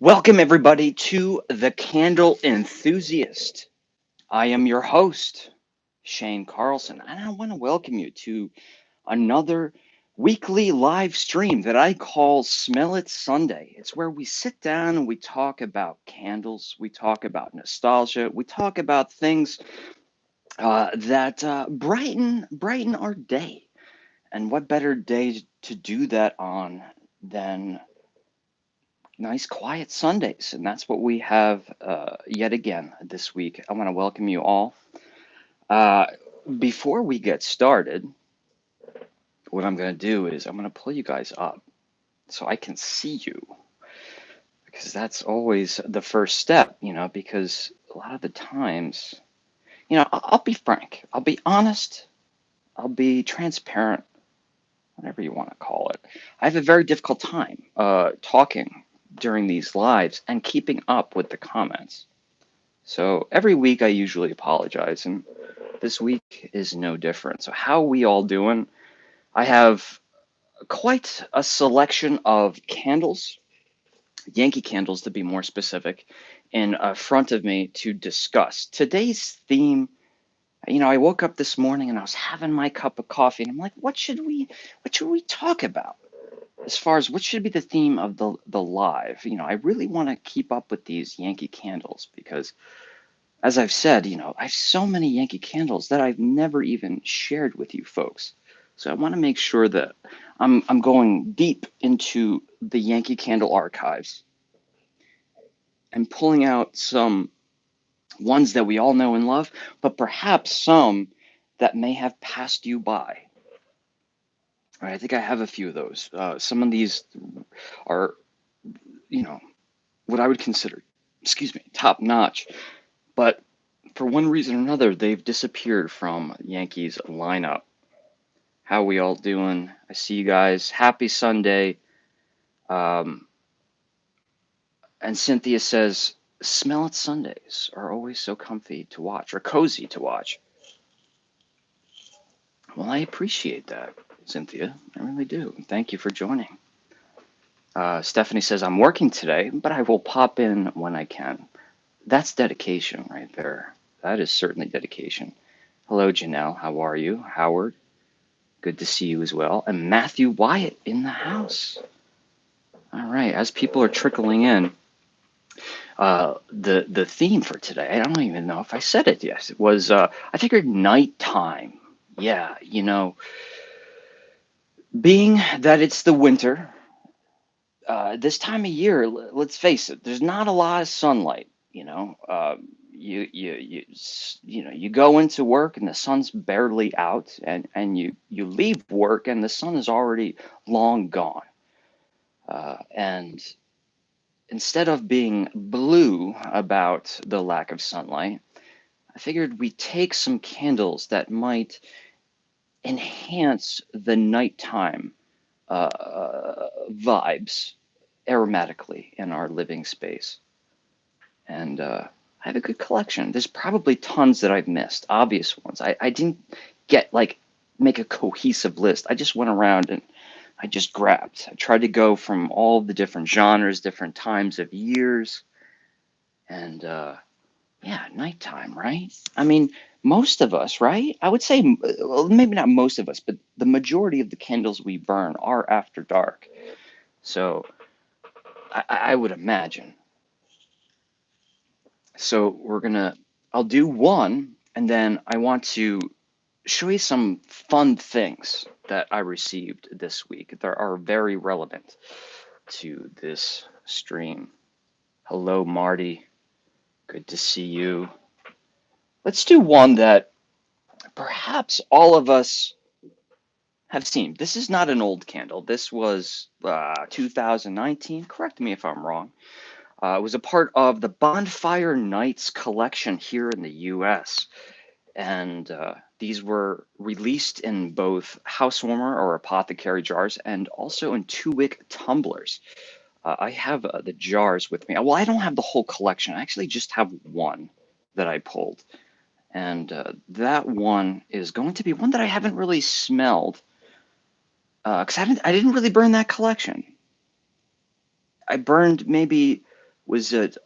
Welcome, everybody, to the Candle Enthusiast. I am your host, Shane Carlson, and I want to welcome you to another weekly live stream that I call Smell It Sunday. It's where we sit down and we talk about candles, we talk about nostalgia, we talk about things that brighten our day. And what better day to do that on than nice quiet Sundays, and that's what we have yet again this week. I want to welcome you all. Uh, Before we get started, what I'm going to do is I'm going to pull you guys up so I can see you, because that's always the first step, because a lot of the times, I'll be frank, I'll be honest, I'll be transparent, whatever you want to call it. I have a very difficult time talking during these lives and keeping up with the comments. So every week I usually apologize, and this week is no different. So how are we all doing? I have quite a selection of candles, Yankee candles to be more specific, in front of me to discuss. Today's theme, I woke up this morning and I was having my cup of coffee, and I'm like, what should we talk about? As far as what should be the theme of the live, I really want to keep up with these Yankee candles because as I've said, I have so many Yankee candles that I've never even shared with you folks. So I want to make sure that I'm going deep into the Yankee Candle archives and pulling out some ones that we all know and love, but perhaps some that may have passed you by. All right, I think I have a few of those. Some of these are, you know, what I would consider, excuse me, top notch. But for one reason or another, they've disappeared from Yankees lineup. How we all doing? I see you guys. Happy Sunday. Um, and Cynthia says, "Smell it Sundays are always so comfy to watch or cozy to watch." Well, I appreciate that, Cynthia. I really do. Thank you for joining. Stephanie says, "I'm working today, but I will pop in when I can." That's dedication right there. That is certainly dedication. Hello, Janelle. How are you? Howard, good to see you as well. And Matthew Wyatt in the house. All right, as people are trickling in, the theme for today, I don't even know if I said it yet. It was I figured nighttime. Yeah, being that it's the winter, this time of year, let's face it, there's not a lot of sunlight. You go into work and the sun's barely out, and you leave work and the sun is already long gone. And instead of being blue about the lack of sunlight, I figured we'd take some candles that might enhance the nighttime vibes aromatically in our living space. And I have a good collection. There's probably tons that I've missed, obvious ones. I didn't get like make a cohesive list. I just went around and I just grabbed. I tried to go from all the different genres, different times of years, and yeah, nighttime, right? I mean, most of us, right? I would say, well, maybe not most of us, but the majority of the candles we burn are after dark. So I would imagine. So I'll do one, and then I want to show you some fun things that I received this week that are very relevant to this stream. Hello, Marty. Good to see you. Let's do one that perhaps all of us have seen. This is not an old candle. This was 2019. Correct me if I'm wrong. It was a part of the Bonfire Nights collection here in the US. And these were released in both housewarmer or apothecary jars and also in 2-wick tumblers. I have the jars with me. Well, I don't have the whole collection. I actually just have one that I pulled. And that one is going to be one that I haven't really smelled because I didn't really burn that collection. I burned maybe Was it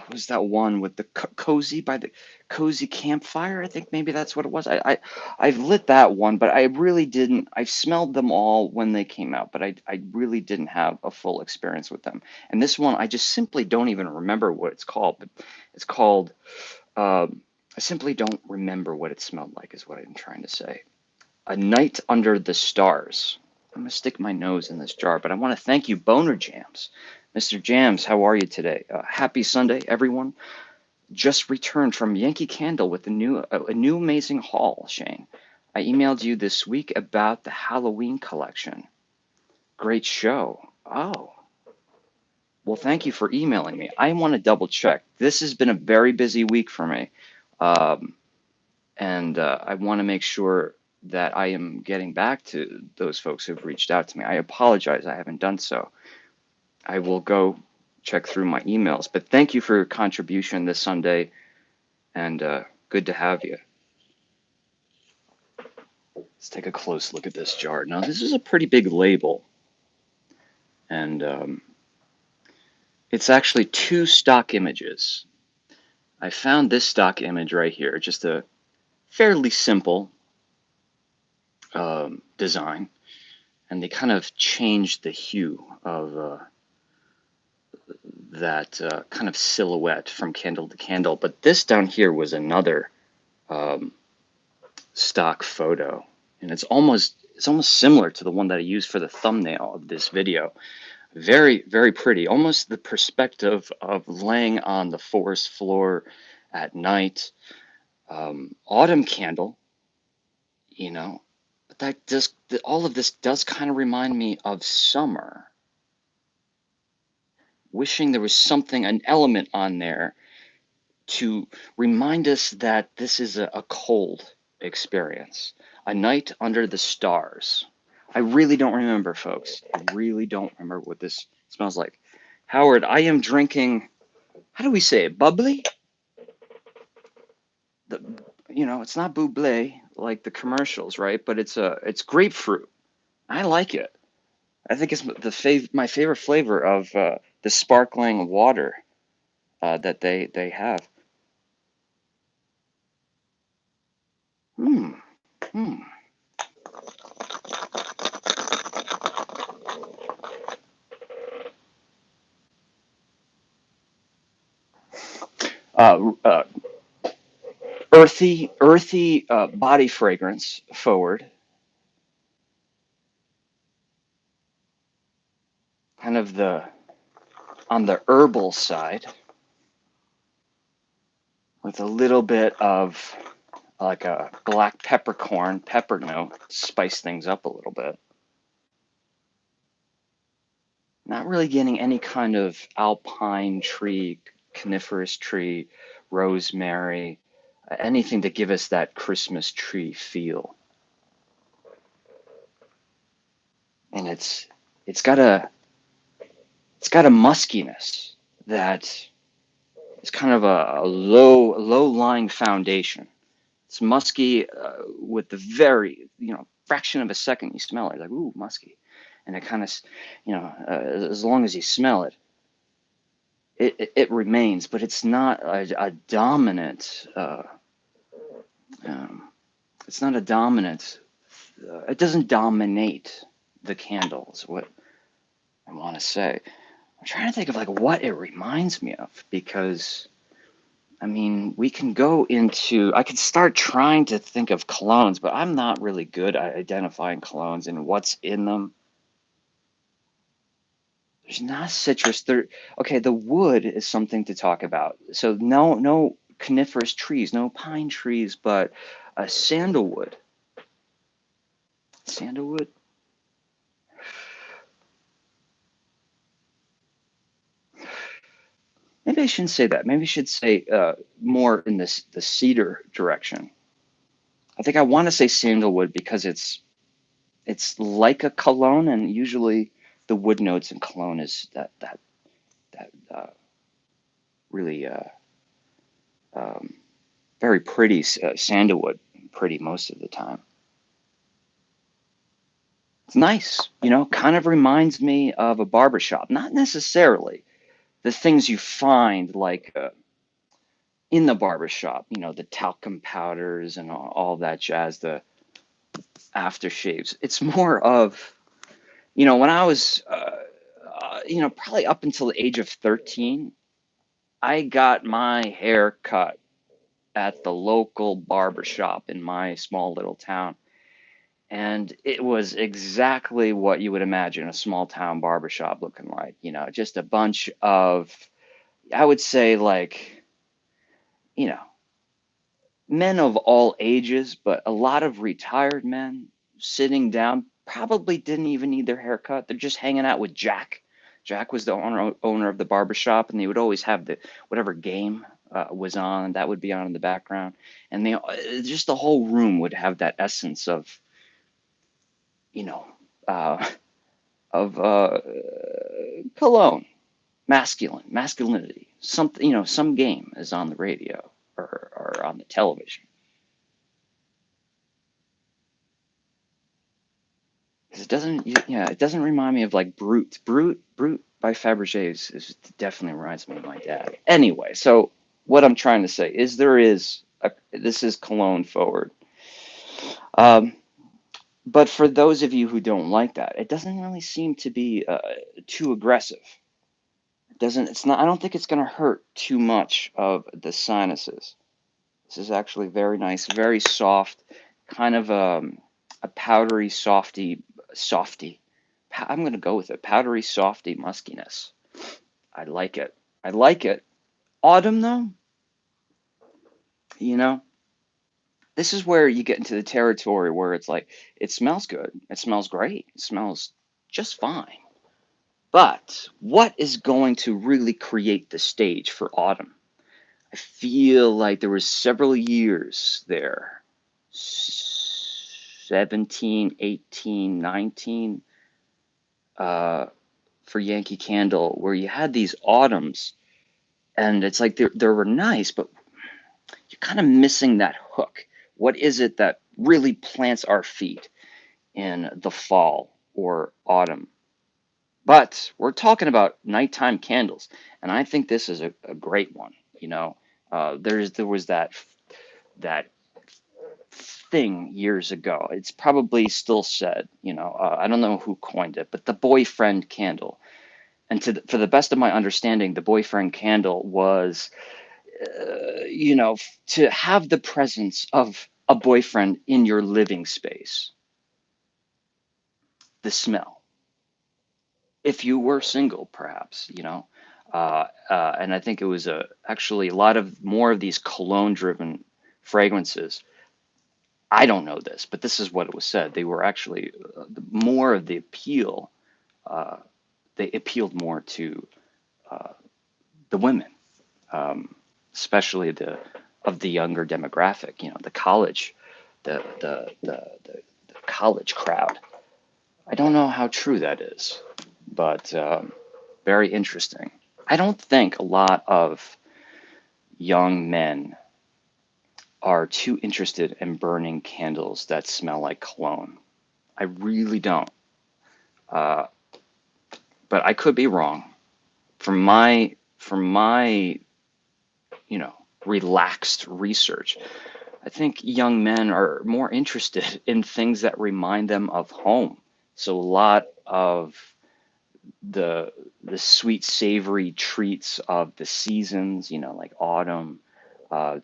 was that one with the cozy by the cozy campfire? I think maybe that's what it was. I've lit that one, but I really didn't. I've smelled them all when they came out, but I really didn't have a full experience with them. And this one, I just simply don't even remember what it's called. But it's called. I simply don't remember what it smelled like. Is what I'm trying to say. A Night Under the Stars. I'm gonna stick my nose in this jar, but I want to thank you, Boner Jams. Mr. Jams, how are you today? Happy Sunday, everyone. Just returned from Yankee Candle with a new amazing haul, Shane. I emailed you this week about the Halloween collection. Great show. Oh, well, thank you for emailing me. I want to double check. This has been a very busy week for me. Um, and I want to make sure that I am getting back to those folks who've reached out to me. I apologize, I haven't done so. I will go check through my emails. But thank you for your contribution this Sunday, and good to have you. Let's take a close look at this jar. Now, this is a pretty big label, and it's actually two stock images. I found this stock image right here, just a fairly simple design, and they kind of changed the hue of that kind of silhouette from candle to candle. But this down here was another um, stock photo, and it's almost similar to the one that I used for the thumbnail of this video. Very, very pretty. Almost the perspective of laying on the forest floor at night. Autumn candle, you know. But all of this does kind of remind me of summer. Wishing there was something, an element on there to remind us that this is a cold experience. A night under the stars. I really don't remember, folks. I really don't remember what this smells like. Howard, I am drinking, how do we say it? Bubbly? The, it's not bubbly like the commercials, right? But it's grapefruit. I like it. I think it's my favorite flavor of the sparkling water that they have. Hmm. Hmm. Uh, uh, earthy body fragrance forward, kind of the on the herbal side, with a little bit of like a black peppercorn pepper note, spice things up a little bit. Not really getting any kind of alpine tree, coniferous tree, rosemary, anything to give us that Christmas tree feel. And it's got a it's got a muskiness that is kind of a low lying foundation. It's musky with the very fraction of a second you smell it, like ooh musky, and it kind of as long as you smell it, it remains, but it's not a dominant. Um, it's not a dominant. It doesn't dominate the candles. What I want to say. I'm trying to think of like what it reminds me of because I mean we can go into. I could start trying to think of colognes, but I'm not really good at identifying colognes and what's in them. There's not citrus. Okay, the wood is something to talk about. So no coniferous trees, no pine trees, but sandalwood. Sandalwood. Maybe I shouldn't say that. Maybe I should say more in the cedar direction. I think I want to say sandalwood because it's like a cologne, and usually the wood notes in cologne is that really um, very pretty sandalwood, pretty most of the time. It's nice, you know, kind of reminds me of a barbershop. Not necessarily the things you find like in the barbershop, you know, the talcum powders and all that jazz, the aftershaves. It's more of, you know, when I was, you know, probably up until the age of 13, I got my hair cut at the local barbershop in my small little town. And it was exactly what you would imagine a small town barbershop looking like, you know, just a bunch of, I would say, like, you know, men of all ages, but a lot of retired men sitting down probably didn't even need their haircut. They're just hanging out with Jack. Jack was the owner of the barbershop, and they would always have the whatever game was on that would be on in the background, and they just the whole room would have that essence of, you know, uh, of cologne, masculinity. Something, you know, some game is on the radio or on the television. 'Cause it doesn't, yeah, it doesn't remind me of like Brute by Fabergé is definitely reminds me of my dad. Anyway, so what I'm trying to say is this is cologne forward. Um, but for those of you who don't like that, it doesn't really seem to be too aggressive. It doesn't, it's not, I don't think it's going to hurt too much of the sinuses. This is actually very nice, very soft, kind of a powdery softy. I'm gonna go with it. Powdery softy muskiness. I like it. I like it. Autumn though, you know, this is where you get into the territory where it's like it smells good. It smells great. It smells just fine. But what is going to really create the stage for autumn? I feel like there was several years there, 17, 18, 19, uh, for Yankee Candle, where you had these autumns, and it's like they were nice, but you're kind of missing that hook. What is it that really plants our feet in the fall or autumn? But we're talking about nighttime candles, and I think this is a great one. You know, there was that thing years ago. It's probably still said. You know, I don't know who coined it, but the boyfriend candle. And for the best of my understanding, the boyfriend candle was, you know, to have the presence of a boyfriend in your living space, the smell. If you were single, perhaps, you know. And I think it was actually a lot of more of these cologne-driven fragrances. I don't know this, but this is what it was said. They were actually more of the appeal. Uh, they appealed more to uh, the women, um, especially the younger demographic. You know, the college, the college crowd. I don't know how true that is, but very interesting. I don't think a lot of young men are too interested in burning candles that smell like cologne. I really don't. Uh, but I could be wrong. From my you know relaxed research, I think young men are more interested in things that remind them of home. So a lot of the the sweet savory treats of the seasons, you know, like autumn,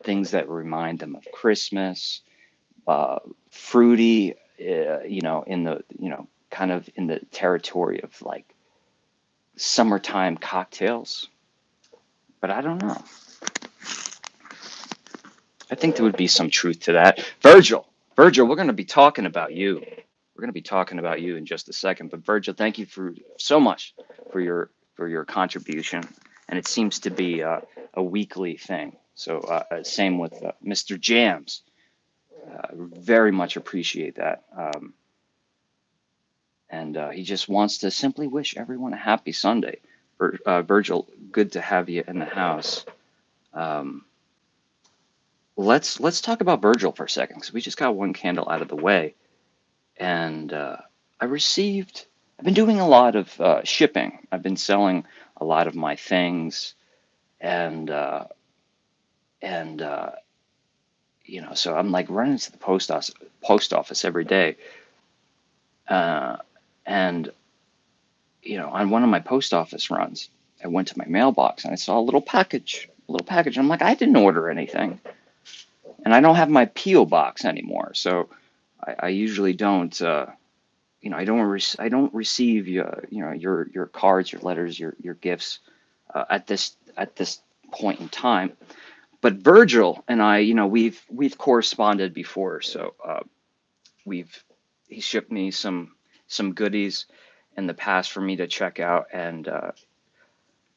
things that remind them of Christmas, fruity, you know, in the, you know, kind of in the territory of like summertime cocktails. But I don't know. I think there would be some truth to that. Virgil, we're going to be talking about you. We're going to be talking about you in just a second. But Virgil, thank you for so much for your contribution. And it seems to be a weekly thing. So same with Mr. Jams. Very much appreciate that. And he just wants to simply wish everyone a happy Sunday. Virgil, good to have you in the house. Um, let's talk about Virgil for a second because we just got one candle out of the way, and I received. I've been doing a lot of shipping. I've been selling a lot of my things, and and so I'm like running to the post office every day, uh, and on one of my post office runs, I went to my mailbox and I saw a little package. I'm like, I didn't order anything, and I don't have my PO box anymore, so I usually don't. I don't receive your cards, your letters, your gifts at this point in time. But Virgil and I, we've corresponded before, so we've he shipped me some goodies in the past for me to check out, and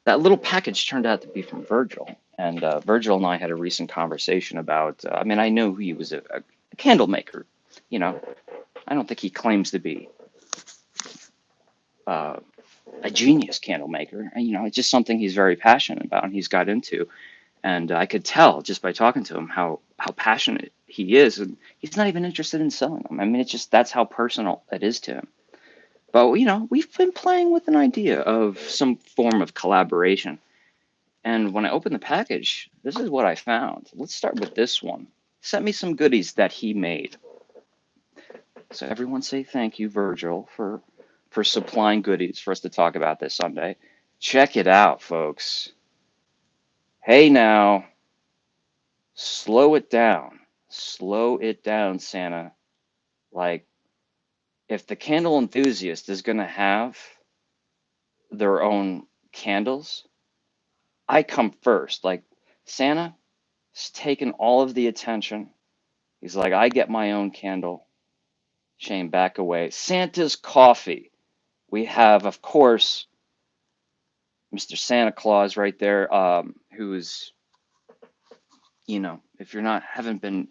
that little package turned out to be from Virgil. And Virgil and I had a recent conversation about. I mean, I knew he was a candle maker. You know, I don't think he claims to be uh, a genius candle maker. And, it's just something he's very passionate about and he's got into. And I could tell just by talking to him how passionate he is. And he's not even interested in selling them. I mean, it's just that's how personal it is to him. But, we've been playing with an idea of some form of collaboration. And when I opened the package, this is what I found. Let's start with this one. He sent me some goodies that he made. So everyone say thank you, Virgil, for supplying goodies for us to talk about this Sunday. Check it out, folks. Hey now, slow it down. Slow it down, Santa. Like, if the candle enthusiast is going to have their own candles, I come first. Like, Santa is taking all of the attention. He's like, I get my own candle. Shane, back away. Santa's coffee. We have, of course, Mr. Santa Claus right there, who's, if you're not, haven't been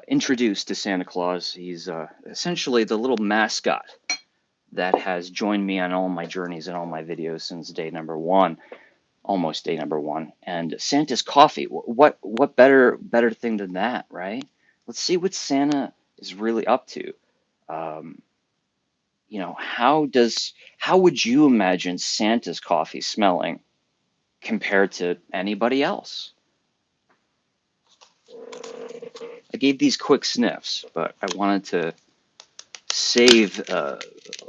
introduced to Santa Claus, he's essentially the little mascot that has joined me on all my journeys and all my videos since day number one, almost day number one. And Santa's coffee. What better thing than that, right? Let's see what Santa is really up to. Um, how would you imagine Santa's coffee smelling compared to anybody else? I gave these quick sniffs, but I wanted to save a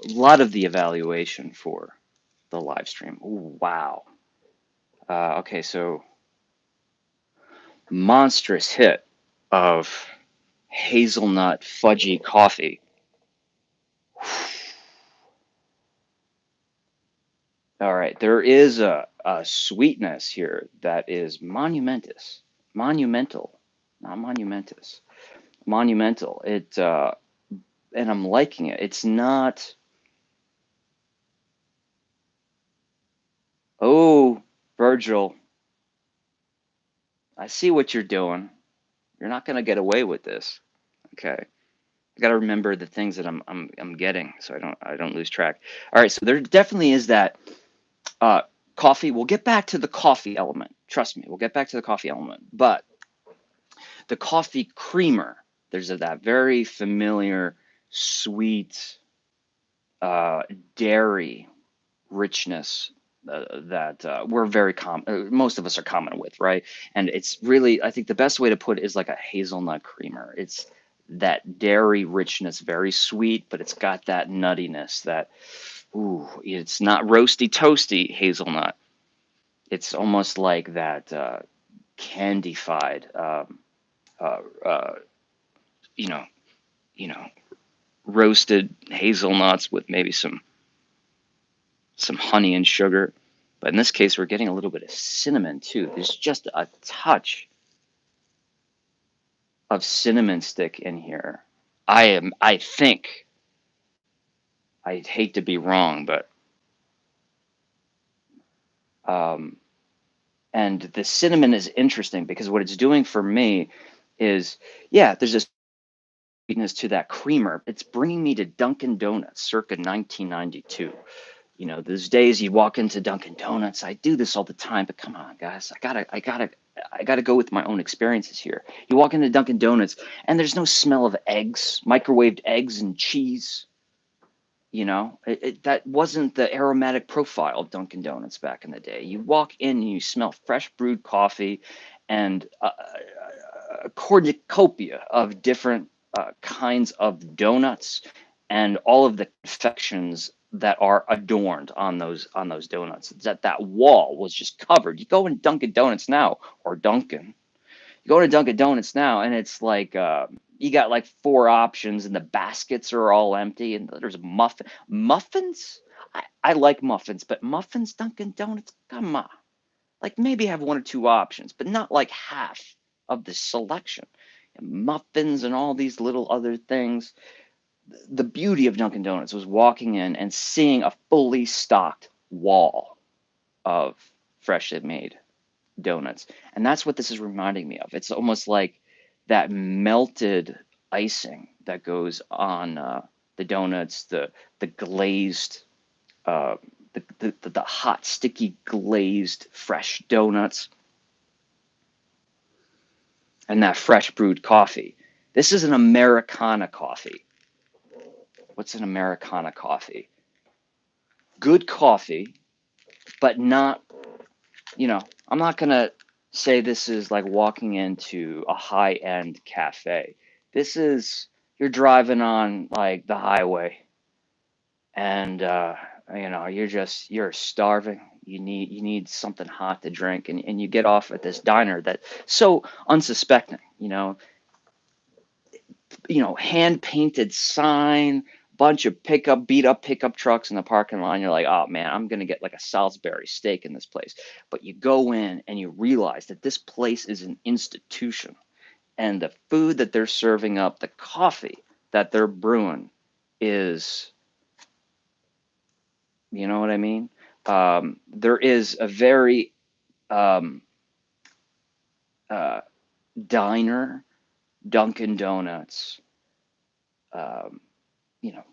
lot of the evaluation for the live stream. Ooh, wow. Okay, so monstrous hit of hazelnut fudgy coffee. All right, there is a sweetness here that is monumental, not monumentous, monumental. And I'm liking it. It's not. Oh, Virgil, I see what you're doing. You're not gonna get away with this. Okay. I got to remember the things that I'm getting so I don't lose track. All right, so there definitely is that uh, coffee. We'll get back to the coffee element. Trust me, we'll get back to the coffee element. But the coffee creamer, there's that very familiar sweet uh, dairy richness that we're very common. Most of us are common with, right? And it's really, I think the best way to put it is like a hazelnut creamer. It's that dairy richness, very sweet, but it's got that nuttiness. That ooh, it's not roasty toasty hazelnut. It's almost like that candified, uh, uh, you know, you know, roasted hazelnuts with maybe some honey and sugar. But in this case, we're getting a little bit of cinnamon too. There's just a touch of cinnamon stick in here. I think, I'd hate to be wrong, but, um, and the cinnamon is interesting because what it's doing for me is, yeah, there's a sweetness to that creamer. It's bringing me to Dunkin' Donuts circa 1992. Those days you walk into Dunkin' Donuts. I do this all the time, but come on, guys, I gotta go with my own experiences here. You walk into Dunkin' Donuts, and there's no smell of eggs, microwaved eggs and cheese. That wasn't the aromatic profile of Dunkin' Donuts back in the day. You walk in and you smell fresh brewed coffee and a cornucopia of different kinds of donuts and all of the confections that are adorned on those donuts. That wall was just covered. You go in Dunkin' Donuts now, or Dunkin'. You go to Dunkin' Donuts now, and it's like you got like four options, and the baskets are all empty, and there's muffins. I like muffins, but muffins, Dunkin' Donuts, come on. Like maybe have one or two options, but not like half of the selection. And muffins and all these little other things. The beauty of Dunkin' Donuts was walking in and seeing a fully stocked wall of freshly made donuts. And that's what this is reminding me of. It's almost like that melted icing that goes on the donuts, the glazed, uh, the hot, sticky, glazed, fresh donuts, and that fresh brewed coffee. This is an Americana coffee. What's an Americana coffee? Good coffee, but not, I'm not going to say this is like walking into a high-end cafe. This is you're driving on like the highway and you're starving. You need something hot to drink and you get off at this diner that's so unsuspecting, hand painted sign, bunch of beat up pickup trucks in the parking lot. And you're like, oh man, I'm gonna get like a Salisbury steak in this place. But you go in and you realize that this place is an institution, and the food that they're serving up, the coffee that they're brewing, is, you know what I mean? There is a very um, uh, diner, Dunkin' Donuts, um, you know,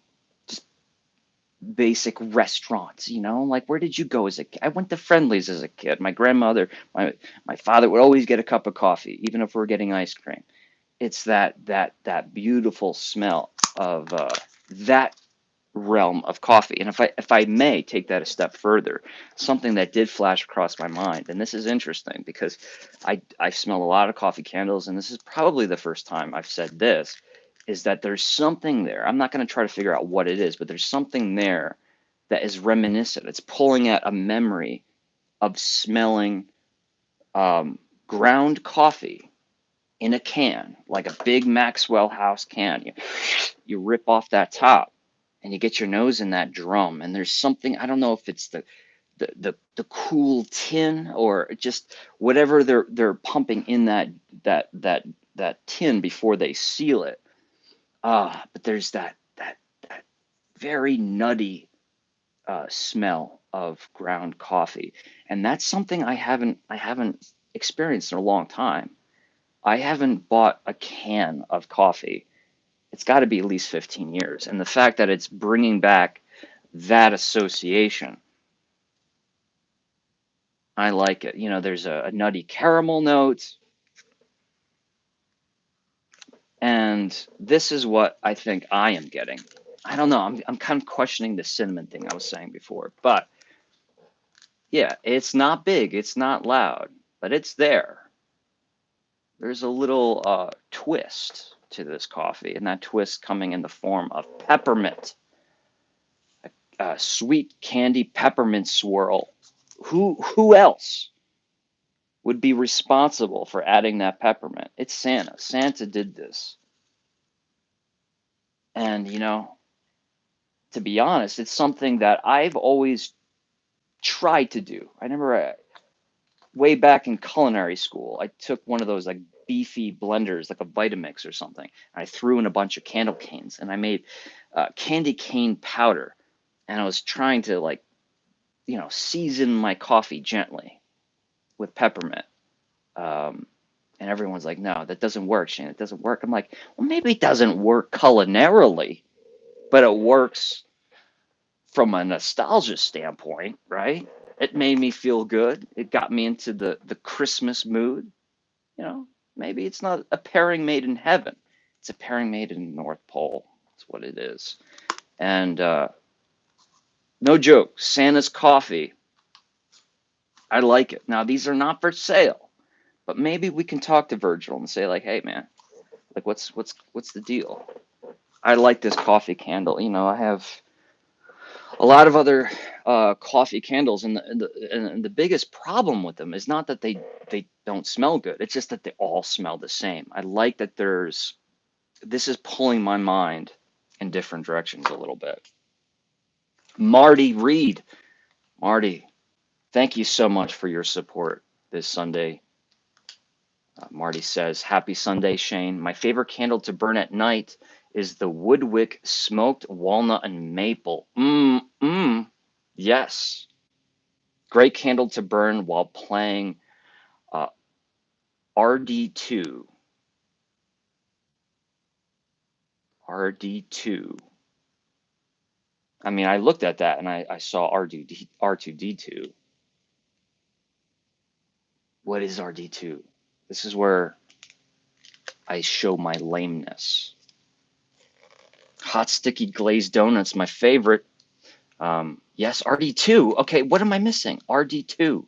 basic restaurants, like where did you go as a kid? I went to Friendly's as a kid. My grandmother, my father would always get a cup of coffee, even if we're getting ice cream. It's that beautiful smell of that realm of coffee. And if I may take that a step further, something that did flash across my mind, and this is interesting because I smell a lot of coffee candles, and this is probably the first time I've said this, is that there's something there. I'm not going to try to figure out what it is, but there's something there that is reminiscent. It's pulling at a memory of smelling ground coffee in a can, like a big Maxwell House can. You rip off that top and you get your nose in that drum, and there's something, I don't know if it's the cool tin or just whatever they're pumping in that tin before they seal it. But there's that very nutty smell of ground coffee, and that's something I haven't experienced in a long time. I haven't bought a can of coffee. It's got to be at least 15 years. And the fact that it's bringing back that association, I like it. There's a nutty caramel note. And this is what I think I am getting. I don't know. I'm kind of questioning the cinnamon thing I was saying before. But yeah, it's not big, it's not loud, but it's there. There's a little twist to this coffee, and that twist coming in the form of peppermint, a sweet candy peppermint swirl. Who else would be responsible for adding that peppermint? It's Santa. Santa did this. And to be honest, it's something that I've always tried to do. I remember way back in culinary school, I took one of those like beefy blenders, like a Vitamix or something, and I threw in a bunch of candle canes, and I made candy cane powder, and I was trying to like season my coffee gently with peppermint. Um, and everyone's like, no, that doesn't work, Shane. It doesn't work. I'm like, well, maybe it doesn't work culinarily, but it works from a nostalgia standpoint, right? It made me feel good. It got me into the Christmas mood. You know, maybe it's not a pairing made in heaven. It's a pairing made in the North Pole. That's what it is. And No joke. Santa's coffee. I like it. Now these are not for sale, but maybe we can talk to Virgil and say like, hey man, like what's the deal? I like this coffee candle. You know, I have a lot of other coffee candles, and the biggest problem with them is not that they don't smell good. It's just that they all smell the same. I like that there's this is pulling my mind in different directions a little bit. Marty Reed, Marty, thank you so much for your support this Sunday. Marty says, "Happy Sunday, Shane. My favorite candle to burn at night is the Woodwick smoked walnut and maple. Yes, great candle to burn while playing uh, RD2. RD2. I mean, I looked at that and I saw R2D2. What is RD2? This is where I show my lameness. Hot sticky glazed donuts, my favorite. Yes, RD2. Okay, what am I missing? RD2.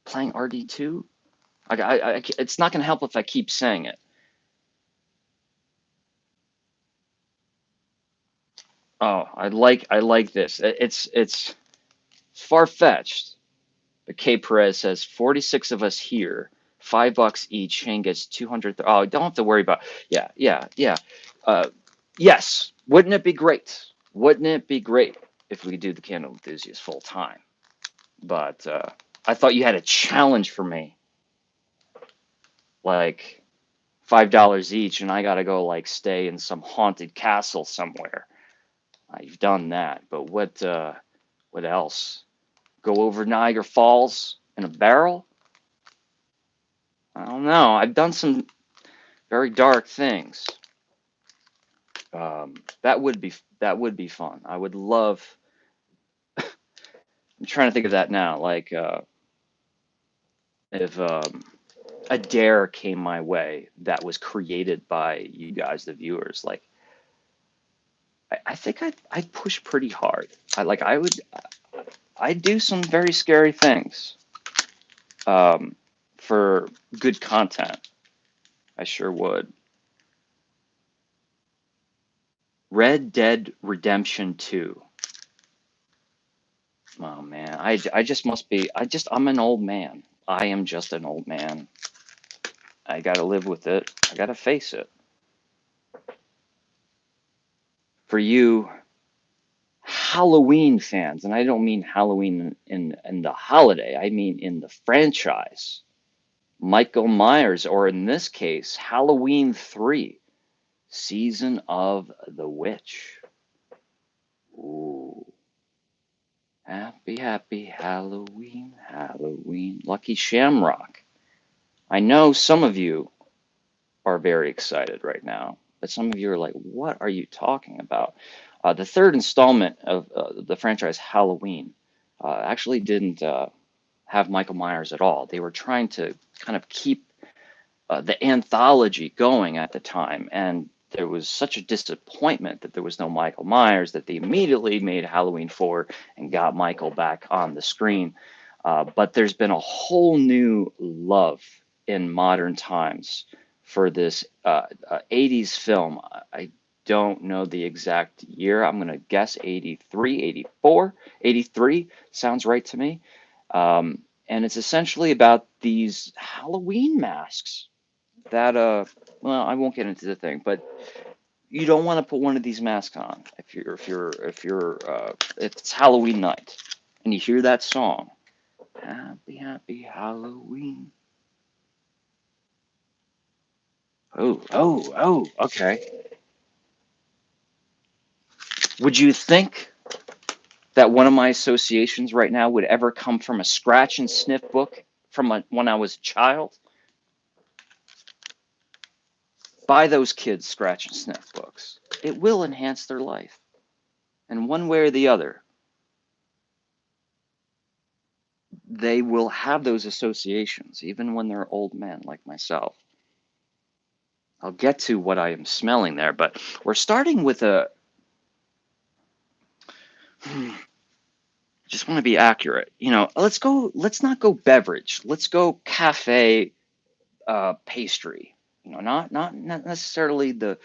Playing RD2? It's not going to help if I keep saying it. Oh, I like this. It's far fetched. But K Perez says 46 of us here, $5 each. Shane gets 200. Oh, don't have to worry about. Yeah, yeah, yeah. Uh, yes. Wouldn't it be great? Wouldn't it be great if we do the Candle Enthusiast full time? But I thought you had a challenge for me, like $5 each, and I gotta go like stay in some haunted castle somewhere. I've done that, but what else? Go over Niagara Falls in a barrel? I don't know. I've done some very dark things. That would be fun. I would love. I'm trying to think of that now. Like if a dare came my way that was created by you guys, the viewers. Like I think I'd push pretty hard. I'd do some very scary things um, for good content. I sure would. Red Dead Redemption 2. Oh man, I just must be. I'm an old man. I am just an old man. I gotta live with it. I gotta face it. For you Halloween fans, and I don't mean Halloween in the holiday. I mean in the franchise. Michael Myers, or in this case, Halloween 3, Season of the Witch. Ooh. Happy, happy Halloween, Halloween. Lucky Shamrock. I know some of you are very excited right now, but some of you are like, what are you talking about? The third installment of the franchise Halloween actually didn't have Michael Myers at all. They were trying to kind of keep the anthology going at the time, and there was such a disappointment that there was no Michael Myers that they immediately made Halloween 4 and got Michael back on the screen. But there's been a whole new love in modern times for this 80s film. I don't know the exact year. I'm going to guess 83, 84, 83 sounds right to me. And it's essentially about these Halloween masks that well, I won't get into the thing, but you don't want to put one of these masks on if it's Halloween night and you hear that song, Happy Happy Halloween. Okay. Would you think that one of my associations right now would ever come from a scratch and sniff book from when I was a child? Buy those kids scratch and sniff books. It will enhance their life. And one way or the other, they will have those associations, even when they're old men like myself. I'll get to what I am smelling there, but we're starting with a Just want to be accurate. Let's not go beverage. Let's go cafe, pastry. Not necessarily the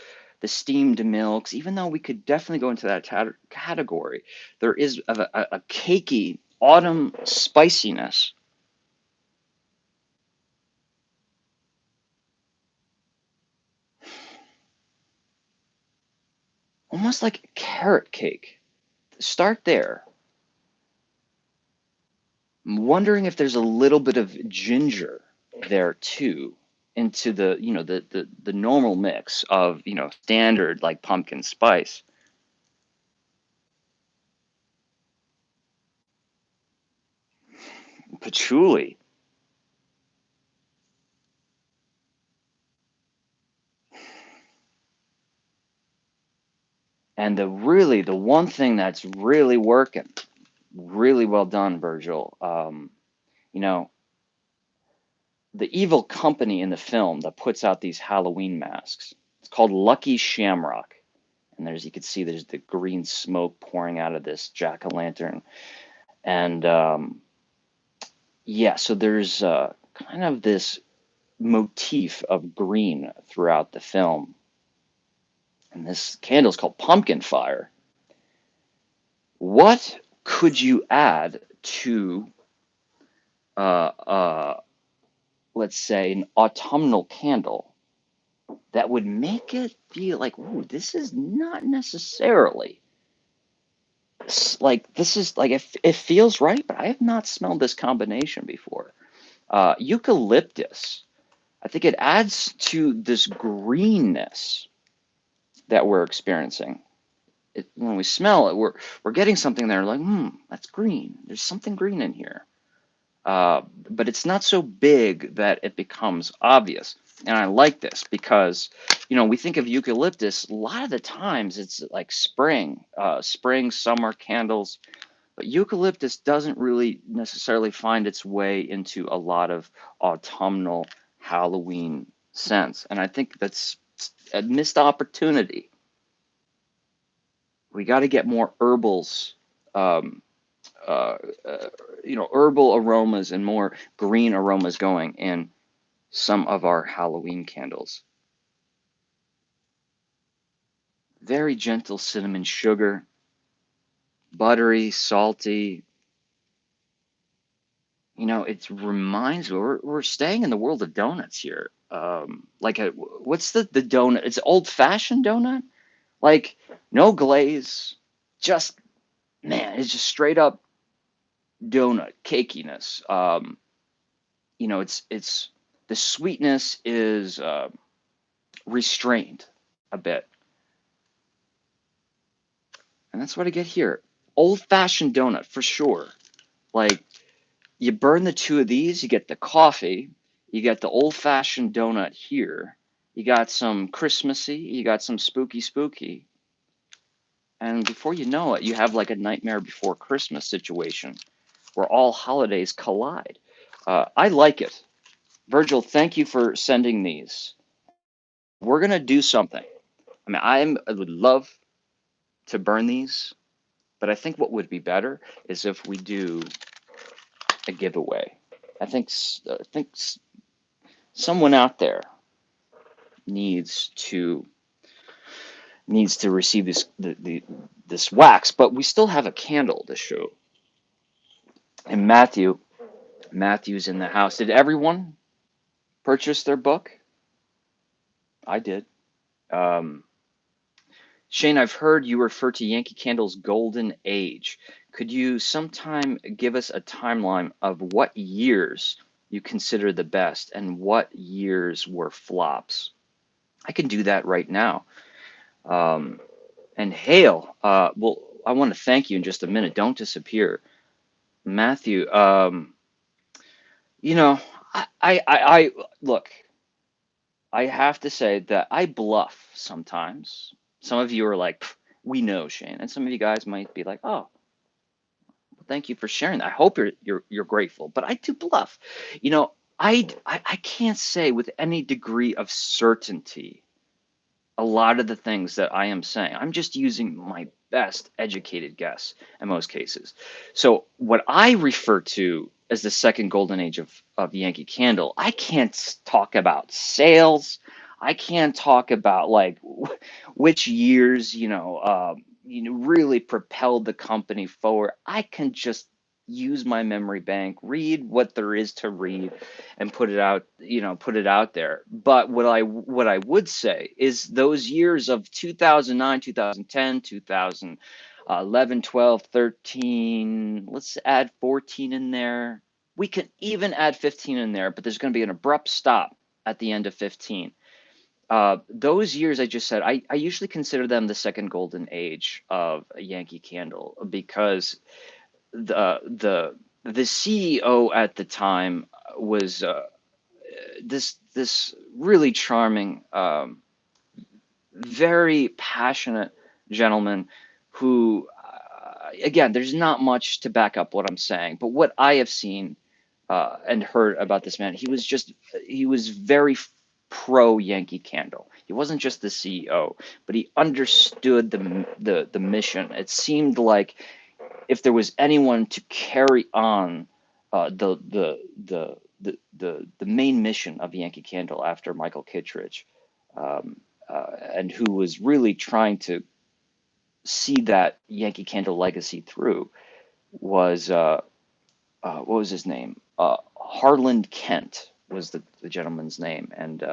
steamed milks, even though we could definitely go into that category. There is a cakey autumn spiciness, almost like carrot cake. Start there. I'm wondering if there's a little bit of ginger there too, into the normal mix of, standard like pumpkin spice. Patchouli. And the one thing that's really working, really well done, Virgil. You know, the evil company in the film that puts out these Halloween masks. It's called Lucky Shamrock. And you can see there's the green smoke pouring out of this jack-o'-lantern. And yeah, so there's kind of this motif of green throughout the film. And this candle is called Pumpkin Fire. What could you add to, uh, uh, let's say, an autumnal candle that would make it feel like, ooh, this is not necessarily like this is like it feels right, but I have not smelled this combination before. Eucalyptus. I think it adds to this greenness that we're experiencing. When we smell it, we're getting something there like, that's green. There's something green in here. But it's not so big that it becomes obvious. And I like this because, we think of eucalyptus, a lot of the times it's like spring, summer candles, but eucalyptus doesn't really necessarily find its way into a lot of autumnal Halloween scents. And I think that's a missed opportunity. We got to get more herbals, um, uh, uh, herbal aromas and more green aromas going in some of our Halloween candles. Very gentle cinnamon sugar, buttery, salty. It reminds me we're staying in the world of donuts here. What's the donut? It's old fashioned donut, like no glaze, just man, it's just straight up donut cakiness. It's the sweetness is restrained a bit, and that's what I get here. Old fashioned donut for sure. Like you burn the two of these, you get the coffee, you get the old fashioned donut here. You got some Christmassy, you got some spooky, and before you know it, you have like a Nightmare Before Christmas situation where all holidays collide. I like it. Virgil, thank you for sending these. We're gonna do something. I mean, I would love to burn these, but I think what would be better is if we do a giveaway. I think someone out there needs to receive this wax, but we still have a candle to show. And Matthew's in the house. Did everyone purchase their book? I did. Um, Shane, I've heard you refer to Yankee Candle's golden age. Could you sometime give us a timeline of what years you consider the best and what years were flops? I can do that right now. Um, and Hale, well, I want to thank you in just a minute. Don't disappear. Matthew, you know, I look, I have to say that I bluff sometimes. Some of you are like, "Pff, we know, Shane," and some of you guys might be like, "Oh, well, thank you for sharing that. I hope you're grateful." But I do bluff. I can't say with any degree of certainty a lot of the things that I am saying. I'm just using my best educated guess in most cases. So what I refer to as the second golden age of Yankee Candle, I can't talk about sales. I can't talk about like which years, really propelled the company forward. I can just use my memory bank, read what there is to read, and put it out there. But what I would say is those years of 2009, 2010, 2011, 12, 13, let's add 14 in there. We can even add 15 in there, but there's going to be an abrupt stop at the end of 15. Those years I just said, I usually consider them the second golden age of a Yankee Candle because the CEO at the time was this really charming, very passionate gentleman who, again, there's not much to back up what I'm saying, but what I have seen and heard about this man, he was very pro Yankee Candle. He wasn't just the CEO, but he understood the mission. It seemed like if there was anyone to carry on the main mission of Yankee Candle after Michael Kittredge, and who was really trying to see that Yankee Candle legacy through, was what was his name? Harland Kent was the gentleman's name, and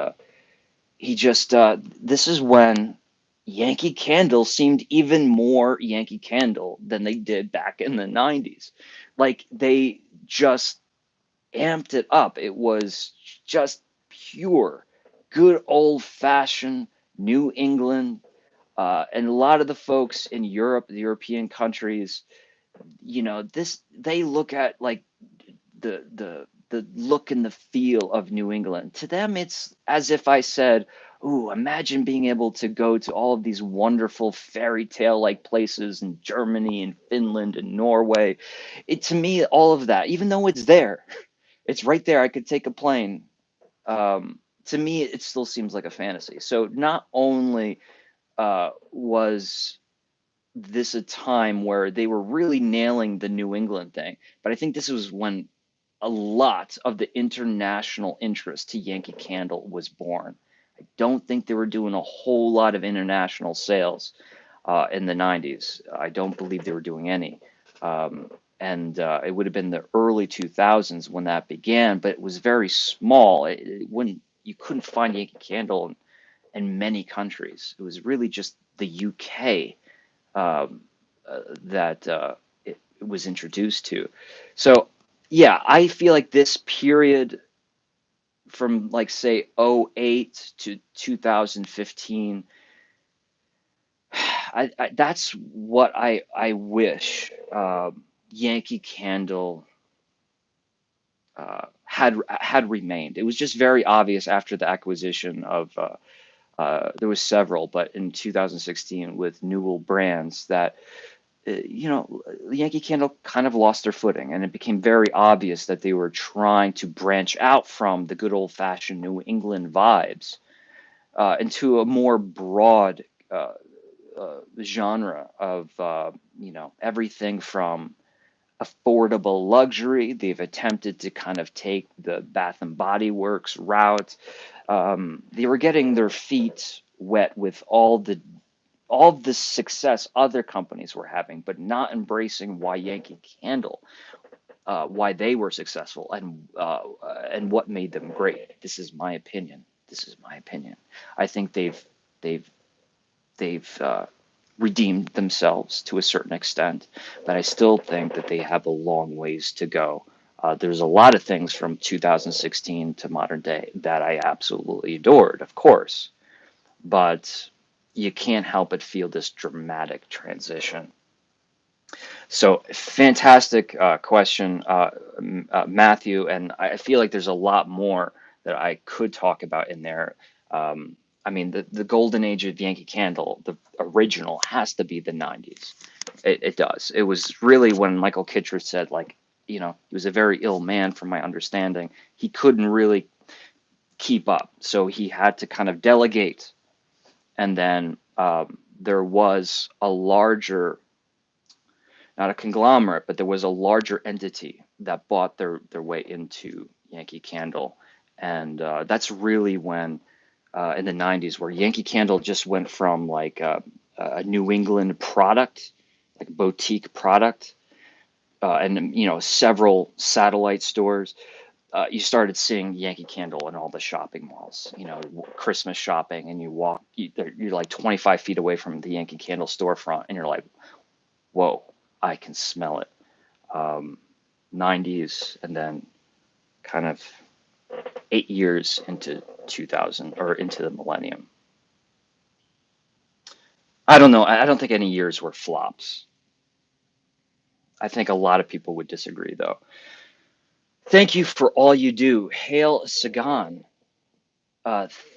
he just this is when Yankee Candle seemed even more Yankee Candle than they did back in the 90s. Like they just amped it up. It was just pure, good old fashioned New England. And a lot of the folks in Europe, the European countries, this they look at like the look and the feel of New England. To them, it's as if I said, "Ooh, imagine being able to go to all of these wonderful fairy tale like places in Germany and Finland and Norway." It to me, all of that, even though it's there, it's right there. I could take a plane. To me, it still seems like a fantasy. So not only was this a time where they were really nailing the New England thing, but I think this was when a lot of the international interest to Yankee Candle was born. I don't think they were doing a whole lot of international sales in the 90s. I don't believe they were doing any. And it would have been the early 2000s when that began, but it was very small. You couldn't find Yankee Candle in many countries. It was really just the UK that it was introduced to. So yeah, I feel like this period from like say '08 to 2015, that's what I wish Yankee Candle had remained. It was just very obvious after the acquisition of there was several, but in 2016 with Newell Brands that Yankee Candle kind of lost their footing, and it became very obvious that they were trying to branch out from the good old fashioned New England vibes into a more broad genre of everything from affordable luxury. They've attempted to kind of take the Bath and Body Works route. They were getting their feet wet with all the success other companies were having, but not embracing why Yankee Candle, why they were successful, and what made them great. This is my opinion. This is my opinion. I think they've they've redeemed themselves to a certain extent, but I still think that they have a long ways to go. There's a lot of things from 2016 to modern day that I absolutely adored, of course, but you can't help but feel this dramatic transition. So fantastic question, Matthew, and I feel like there's a lot more that I could talk about in there. I mean, the golden age of Yankee Candle, the original, has to be the 90s. It does. It was really when Michael Kittredge said, like, he was a very ill man, from my understanding. He couldn't really keep up, so he had to kind of delegate, and then there was a larger, not a conglomerate, but there was a larger entity that bought their way into Yankee Candle, and that's really when in the 90s, where Yankee Candle just went from like a New England product, like a boutique product, and several satellite stores. You started seeing Yankee Candle in all the shopping malls, Christmas shopping, and you're like 25 feet away from the Yankee Candle storefront, and you're like, whoa, I can smell it. Um, 90s, and then kind of 8 years into 2000 or into the millennium. I don't know. I don't think any years were flops. I think a lot of people would disagree, though. Thank you for all you do. Hail Sagan.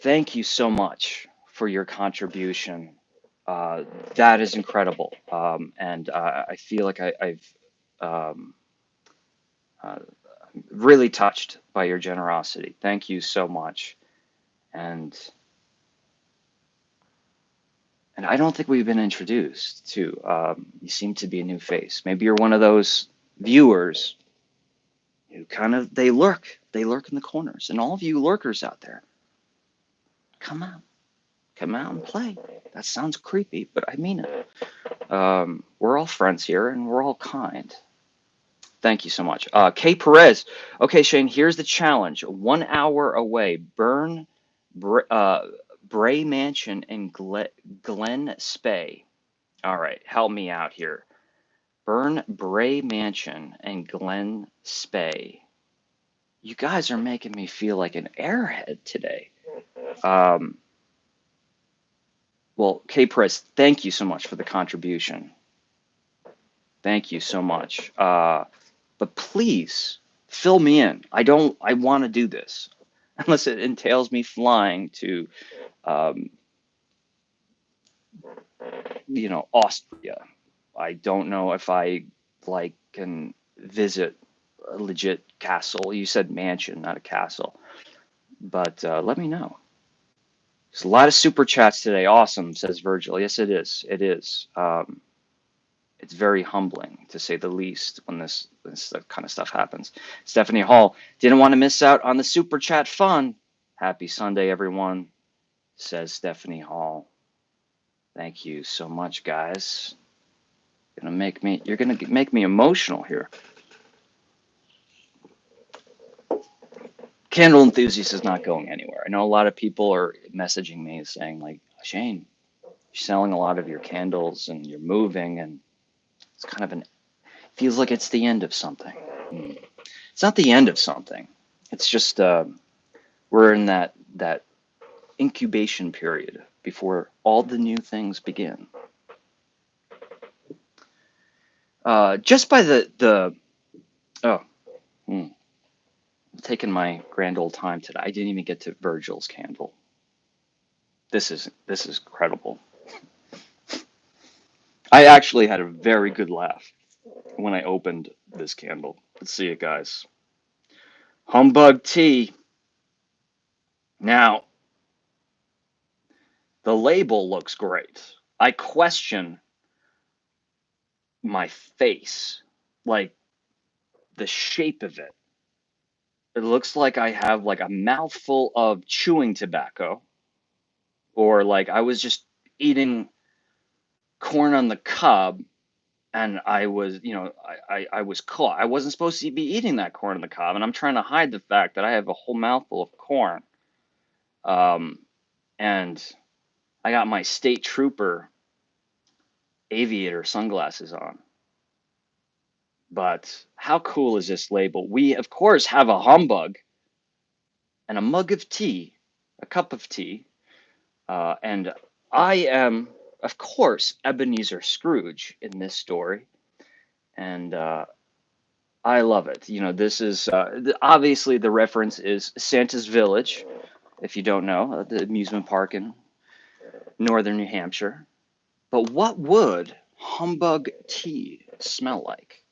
Thank you so much for your contribution. Uh, that is incredible. And I feel like I've um, uh, really touched by your generosity. Thank you so much. And and I don't think we've been introduced to. You seem to be a new face. Maybe you're one of those viewers who kind of they lurk in the corners. And all of you lurkers out there, come out, come out and play. That sounds creepy, but I mean it. We're all friends here, and we're all kind. Thank you so much. Kay Perez. Okay, Shane, here's the challenge. 1 hour away, Bray Mansion in Glen Spey. All right, help me out here. Burn Bray Mansion and Glen Spey. You guys are making me feel like an airhead today. Um, well, Kay Perez, thank you so much for the contribution. Thank you so much. But please fill me in. I want to do this unless it entails me flying to, um, Austria. I don't know if I like can visit a legit castle. You said mansion, not a castle, but let me know. There's a lot of super chats today. Awesome, says Virgil. Yes, it is. It is. It's very humbling to say the least when this kind of stuff happens. Stephanie Hall didn't want to miss out on the super chat fun. Happy Sunday, everyone, says Stephanie Hall. Thank you so much, guys. You're gonna make me emotional here. Candle Enthusiast is not going anywhere. I know a lot of people are messaging me saying like, Shane, you're selling a lot of your candles and you're moving, and it's kind of feels like it's the end of something. It's not the end of something. It's just we're in that incubation period before all the new things begin. Just by the oh, I'm taking my grand old time today. I didn't even get to Virgil's candle. This is incredible. I actually had a very good laugh when I opened this candle. Let's see it, guys. Humbug tea. Now, the label looks great. I question my face, like the shape of it. It looks like I have like a mouthful of chewing tobacco, or like I was just eating corn on the cob, and I was, I was caught. I wasn't supposed to be eating that corn on the cob, and I'm trying to hide the fact that I have a whole mouthful of corn. Um, and I got my state trooper aviator sunglasses on. But how cool is this label? We, of course, have a humbug and a mug of tea, a cup of tea. And I am, of course, Ebenezer Scrooge in this story. And I love it. This is obviously the reference is Santa's Village, if you don't know, the amusement park in northern New Hampshire. But what would humbug tea smell like?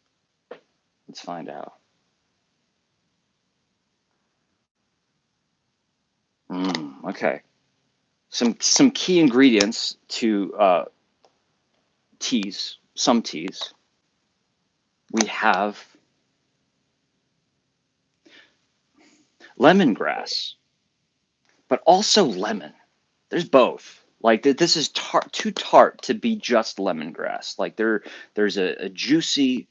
Let's find out. Okay. Some key ingredients to teas, some teas, we have lemongrass, but also lemon. There's both. Like this is too tart to be just lemongrass. Like there's a juicy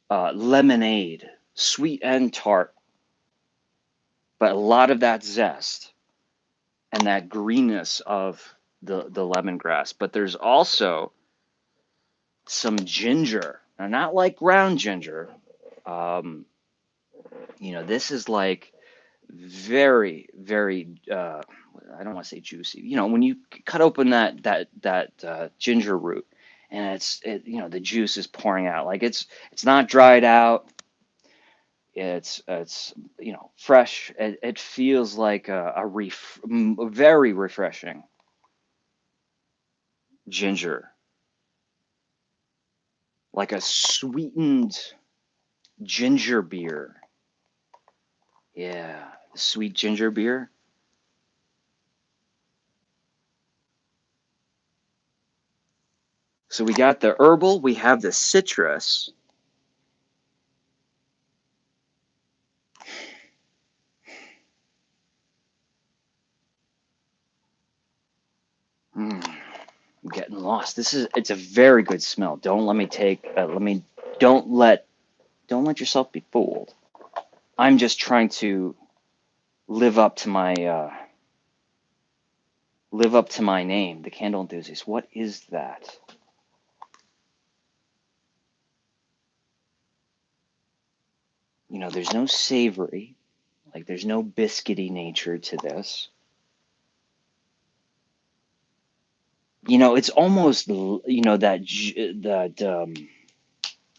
lemonade, sweet and tart, but a lot of that zest and that greenness of the lemongrass. But there's also some ginger, now not like ground ginger. Um, this is like very, very. I don't want to say juicy. When you cut open that ginger root, and the juice is pouring out. Like it's not dried out. It's fresh. It feels like a very refreshing ginger, like a sweetened ginger beer. Yeah, sweet ginger beer. So we got the herbal, we have the citrus. Mm, I'm getting lost. It's a very good smell. Don't let me take. Let me. Don't let. Don't let yourself be fooled. I'm just trying to live up to my live up to my name, the Candle Enthusiast. What is that? There's no savory. Like there's no biscuity nature to this. It's almost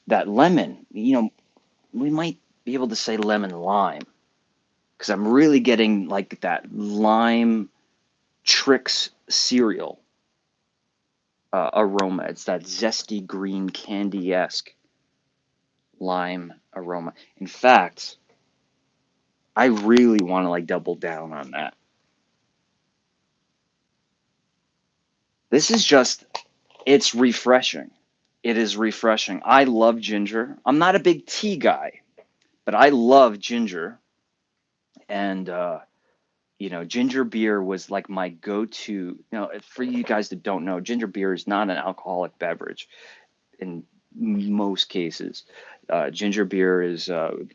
that lemon. We might be able to say lemon lime because I'm really getting like that lime Trix cereal aroma. It's that zesty green candy esque lime aroma. In fact, I really want to like double down on that. This is just, it's refreshing. It is refreshing. I love ginger. I'm not a big tea guy, but I love ginger. And, ginger beer was like my go-to. For you guys that don't know, ginger beer is not an alcoholic beverage in most cases. Ginger beer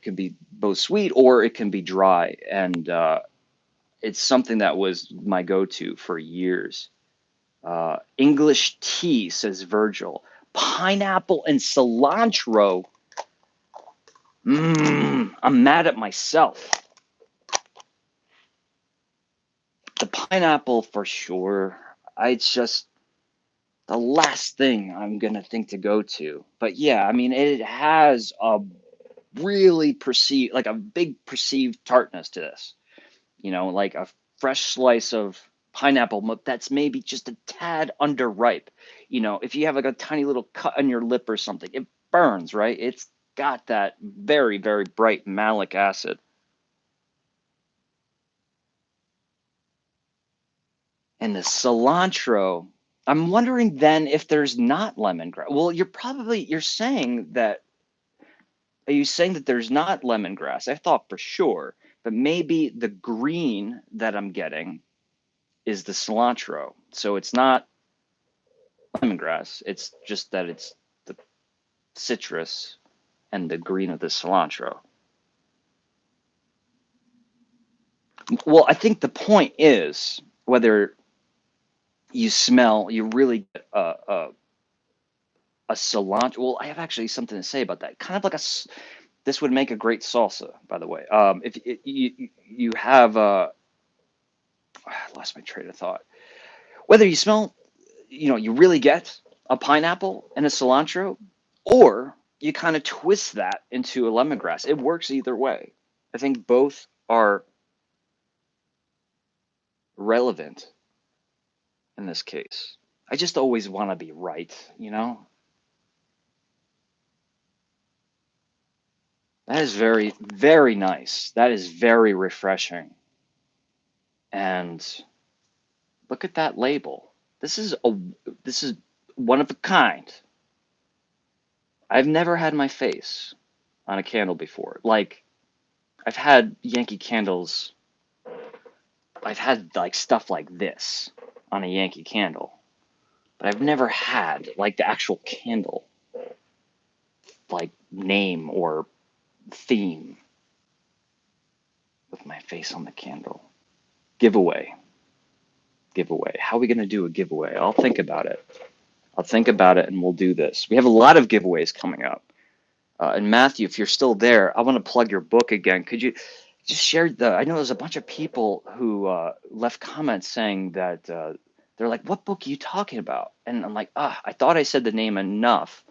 can be both sweet or it can be dry, and it's something that was my go-to for years. English tea, says Virgil. Pineapple and cilantro. I'm mad at myself. The pineapple for sure. It's just the last thing I'm gonna think to go to. But yeah, I mean, it has a really perceived, like a big perceived tartness to this. Like a fresh slice of pineapple that's maybe just a tad underripe. If you have like a tiny little cut on your lip or something, it burns, right? It's got that very, very bright malic acid. And the cilantro, I'm wondering then if there's not lemongrass. Well, you're saying that, are you saying that there's not lemongrass? I thought for sure, but maybe the green that I'm getting is the cilantro. So it's not lemongrass. It's just that it's the citrus and the green of the cilantro. Well, I think the point is whether you really get a cilantro. Well, I have actually something to say about that. Kind of like this would make a great salsa, by the way. If you have I lost my train of thought. Whether you smell, you really get a pineapple and a cilantro, or you kind of twist that into a lemongrass. It works either way. I think both are relevant in this case. I just always want to be right? That is very, very nice. That is very refreshing. And look at that label. This is one of a kind. I've never had my face on a candle before. Like, I've had Yankee candles, I've had like stuff like this on a Yankee candle, but I've never had like the actual candle, like name or theme with my face on the candle. Giveaway. Giveaway. How are we going to do a giveaway? I'll think about it. I'll think about it and we'll do this. We have a lot of giveaways coming up. And Matthew, if you're still there, I want to plug your book again. Could you just share I know there's a bunch of people who left comments saying that they're like, what book are you talking about? And I'm like, I thought I said the name enough,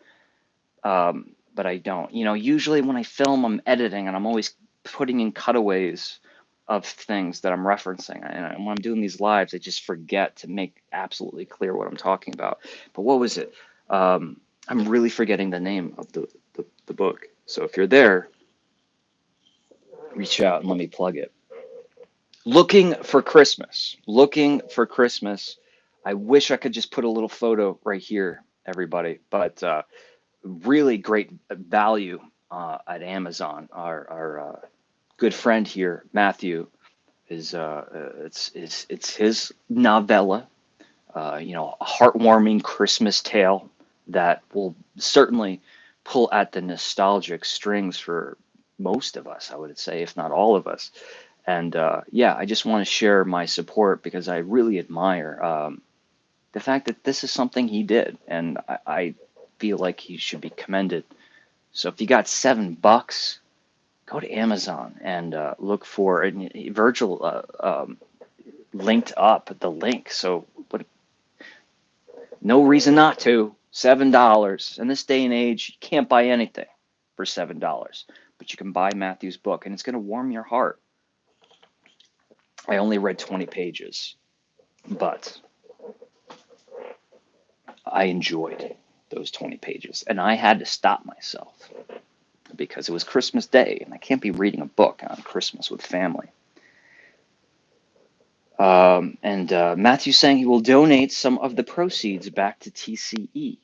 but I don't. You know, usually when I film, I'm editing and I'm always putting in cutaways of things that I'm referencing. And when I'm doing these lives, I just forget to make absolutely clear what I'm talking about. But what was it? I'm really forgetting the name of the book. So if you're there, reach out and let me plug it. Looking for Christmas. Looking for Christmas. I wish I could just put a little photo right here, everybody, but really great value at Amazon. Our good friend here, Matthew, is it's his novella, a heartwarming Christmas tale that will certainly pull at the nostalgic strings for most of us, I would say, if not all of us. And yeah, I just want to share my support because I really admire the fact that this is something he did, and I feel like he should be commended. So if you got $7, go to Amazon and look for and Virgil linked up the link. So what no reason not to. $7. In this day and age, you can't buy anything for $7. But you can buy Matthew's book, and it's going to warm your heart. I only read 20 pages, but I enjoyed those 20 pages. And I had to stop myself because it was Christmas Day, and I can't be reading a book on Christmas with family. And Matthew's saying he will donate some of the proceeds back to TCE.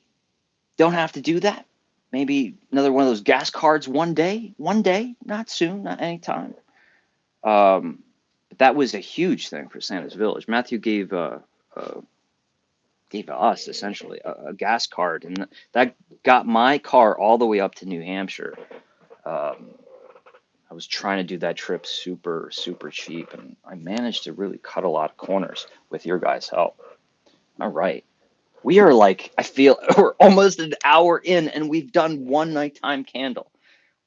Don't have to do that. Maybe another one of those gas cards one day, not soon, not anytime. But that was a huge thing for Santa's Village. Matthew gave us essentially a gas card, and that got my car all the way up to New Hampshire. I was trying to do that trip super, super cheap, and I managed to really cut a lot of corners with your guys' help. All right. We are like, I feel we're almost an hour in, and we've done one nighttime candle.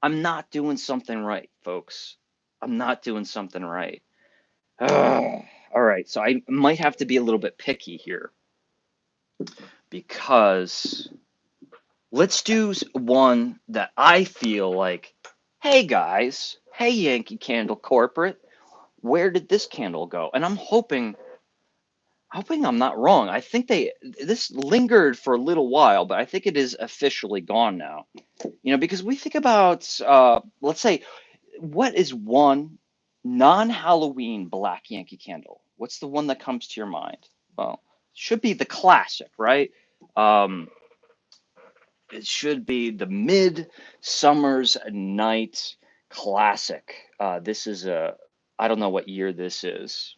I'm not doing something right, folks. I'm not doing something right. All right. So I might have to be a little bit picky here because let's do one that I feel like, hey guys, hey Yankee Candle Corporate, where did this candle go? And I'm hoping I'm not wrong. I think this lingered for a little while, but I think it is officially gone now. You know, because we think about let's say, what is one non-Halloween black Yankee candle? What's the one that comes to your mind? Well, it should be the classic, right? Um, it should be the Midsummer's Night Classic. This is I don't know what year this is.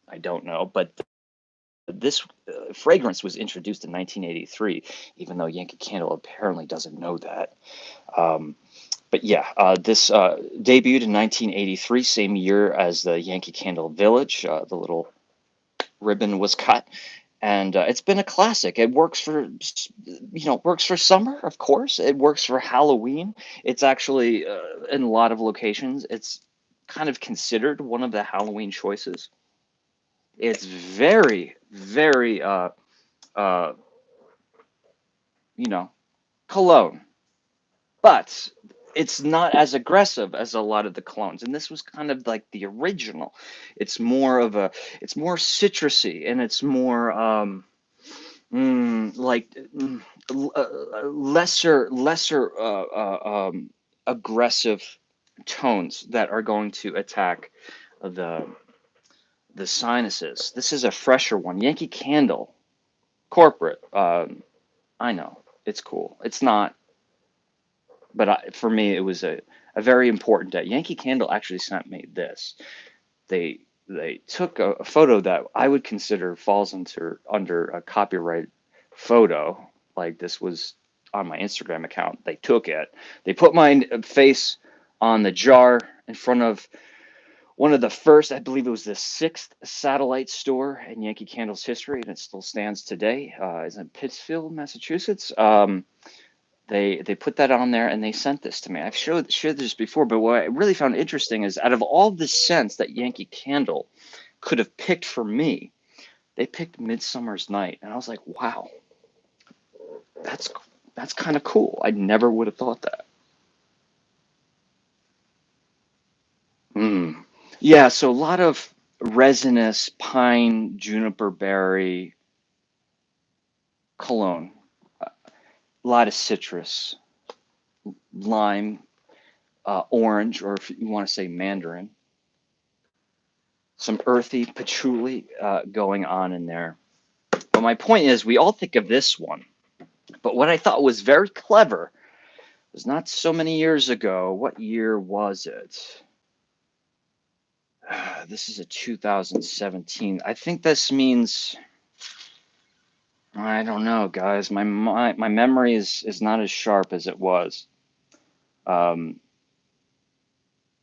I don't know, but this fragrance was introduced in 1983, even though Yankee Candle apparently doesn't know that. Um, but yeah, this debuted in 1983, same year as the Yankee Candle Village. The little ribbon was cut, and it's been a classic. It works for, works for summer, of course. It works for Halloween. It's actually in a lot of locations. It's kind of considered one of the Halloween choices. It's very, very, uh, you know, cologne, but it's not as aggressive as a lot of the clones. And this was kind of like the original. It's more of it's more citrusy, and it's more like lesser aggressive tones that are going to attack the the sinuses. This is a fresher one. Yankee Candle Corporate. I know it's cool. It's not. But for me, it was a very important day. Yankee Candle actually sent me this. They took a photo that I would consider falls into under a copyright photo. Like this was on my Instagram account. They took it. They put my face on the jar in front of one of the first, I believe it was the sixth satellite store in Yankee Candle's history, and it still stands today. Is in Pittsfield, Massachusetts. They put that on there and they sent this to me. I've shared this before, but what I really found interesting is out of all the scents that Yankee Candle could have picked for me, they picked Midsummer's Night, and I was like, wow, that's that's kind of cool. I never would have thought that. Mm. Yeah, so a lot of resinous pine, juniper berry, cologne, a lot of citrus, lime, orange, or if you want to say mandarin, some earthy patchouli going on in there. But my point is, we all think of this one. But what I thought was very clever was not so many years ago. What year was it? This is a 2017. I think this means I don't know, guys. My memory is not as sharp as it was. Um,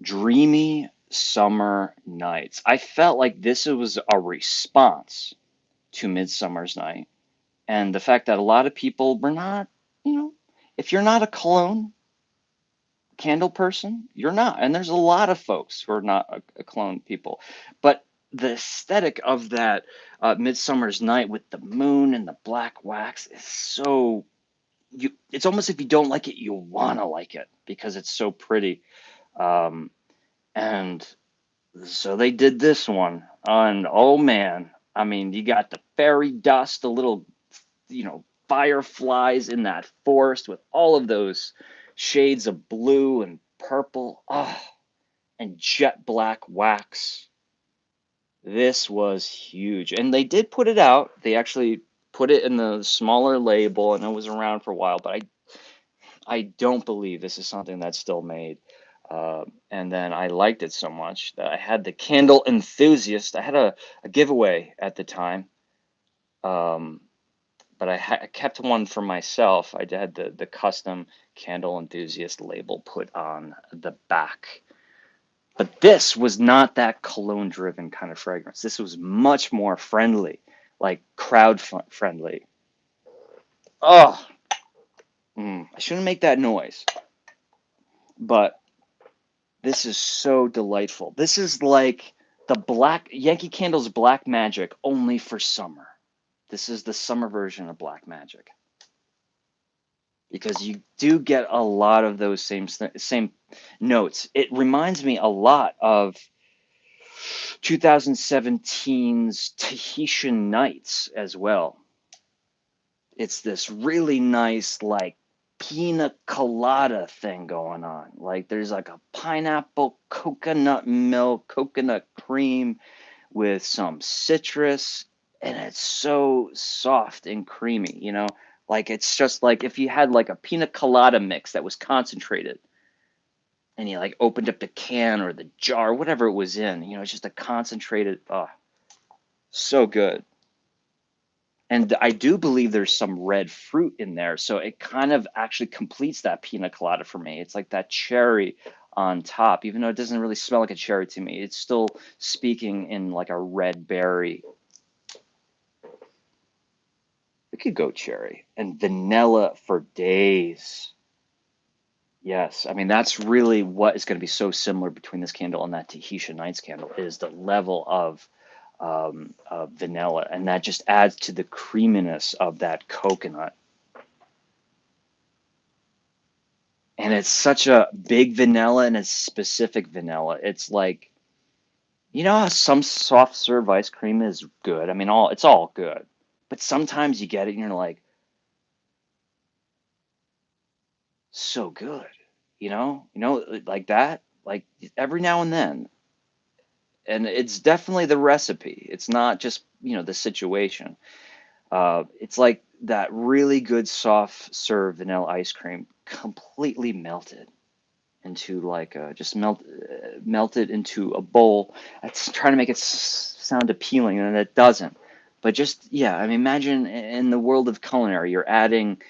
Dreamy Summer Nights. I felt like this was a response to Midsummer's Night, and the fact that a lot of people were not, you know, if you're not a cologne candle person, you're not. And there's a lot of folks who are not a clone people. But the aesthetic of that Midsummer's Night with the moon and the black wax is so it's almost if you don't like it, you wanna like it because it's so pretty. Um, and so they did this one, and oh man, I mean, you got the fairy dust, the little fireflies in that forest with all of those shades of blue and purple. Oh, and jet black wax. This was huge. And they did put it out. They actually put it in the smaller label and it was around for a while, but I don't believe this is something that's still made. And then I liked it so much that I had the Candle Enthusiast. I had a giveaway at the time. Um, but I kept one for myself. I had the custom Candle Enthusiast label put on the back. But this was not that cologne driven kind of fragrance. This was much more friendly, like crowd friendly. Oh, I shouldn't make that noise, but this is so delightful. This is like the black Yankee Candle's Black Magic only for summer. This is the summer version of Black Magic because you do get a lot of those same notes. It reminds me a lot of 2017's Tahitian Nights as well. It's this really nice, like, pina colada thing going on. Like, there's like a pineapple, coconut milk, coconut cream with some citrus, and it's so soft and creamy. Like, it's just like if you had like a pina colada mix that was concentrated and you like opened up the can or the jar, whatever it was in, it's just a concentrated, oh, so good. And I do believe there's some red fruit in there, so it kind of actually completes that pina colada for me. It's like that cherry on top, even though it doesn't really smell like a cherry to me. It's still speaking in like a red berry. It could go cherry and vanilla for days. Yes, I mean that's really what is going to be so similar between this candle and that Tahitian Nights candle is the level of vanilla, and that just adds to the creaminess of that coconut. And it's such a big vanilla and a specific vanilla. It's like, how some soft serve ice cream is good. I mean, it's all good, but sometimes you get it and you're like, so good, like that, like every now and then. And it's definitely the recipe. It's not just, the situation. It's like that really good soft serve vanilla ice cream completely melted into like just melted into a bowl. That's trying to make it sound appealing, and it doesn't. But just yeah, I mean, imagine in the world of culinary, you're adding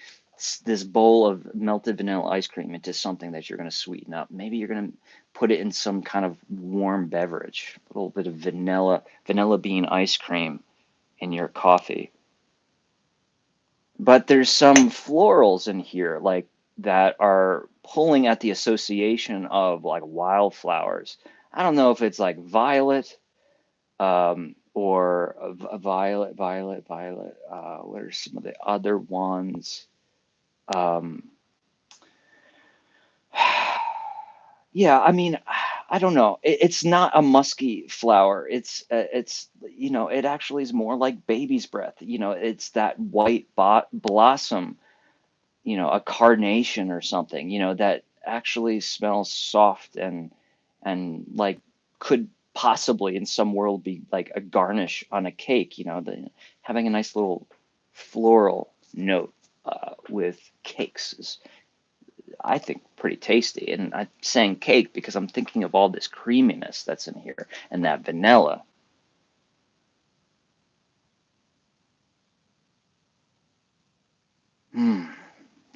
this bowl of melted vanilla ice cream into something that you're going to sweeten up. Maybe you're going to put it in some kind of warm beverage, a little bit of vanilla bean ice cream in your coffee. But there's some florals in here, like that are pulling at the association of like wildflowers. I don't know if it's like violet, or a violet. What are some of the other ones? Um, yeah, I mean, I don't know. It's not a musky flower. It's it actually is more like baby's breath. It's that white blossom, a carnation or something, that actually smells soft and like could possibly in some world be like a garnish on a cake, having a nice little floral note with cakes is, I think, pretty tasty. And I'm saying cake because I'm thinking of all this creaminess that's in here and that vanilla. Hmm.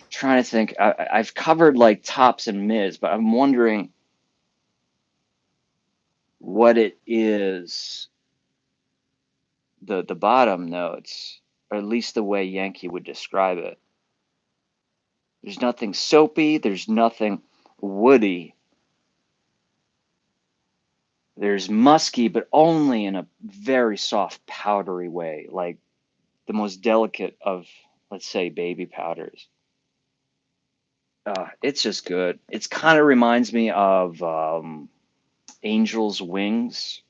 Trying to think. I've covered like tops and mids, but I'm wondering what it is, the bottom notes, or at least the way Yankee would describe it. There's nothing soapy, there's nothing woody. There's musky, but only in a very soft, powdery way, like the most delicate of, let's say, baby powders. It's just good. It's kind of reminds me of Angel's Wings.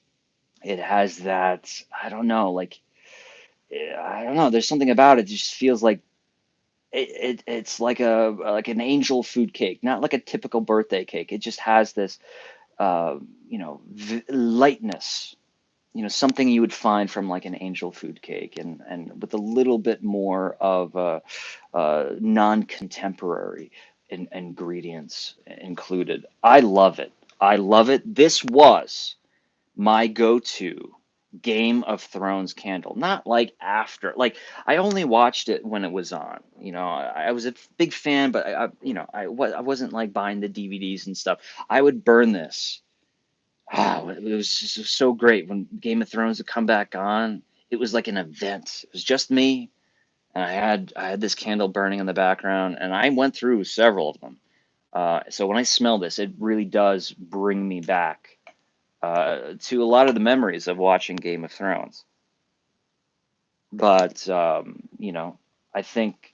It has that, I don't know, like, I don't know. There's something about it. It just feels like it's like an angel food cake, not like a typical birthday cake. It just has this, lightness, something you would find from like an angel food cake, and with a little bit more of non-contemporary ingredients included. I love it. I love it. This was my go-to Game of Thrones candle. Not like after, like I only watched it when it was on. I was a big fan, but I wasn't like buying the DVDs and stuff. I would burn this. It was just so great when Game of Thrones would come back on. It was like an event. It was just me, and I had this candle burning in the background, and I went through several of them. So when I smell this, it really does bring me back to a lot of the memories of watching Game of Thrones. But I think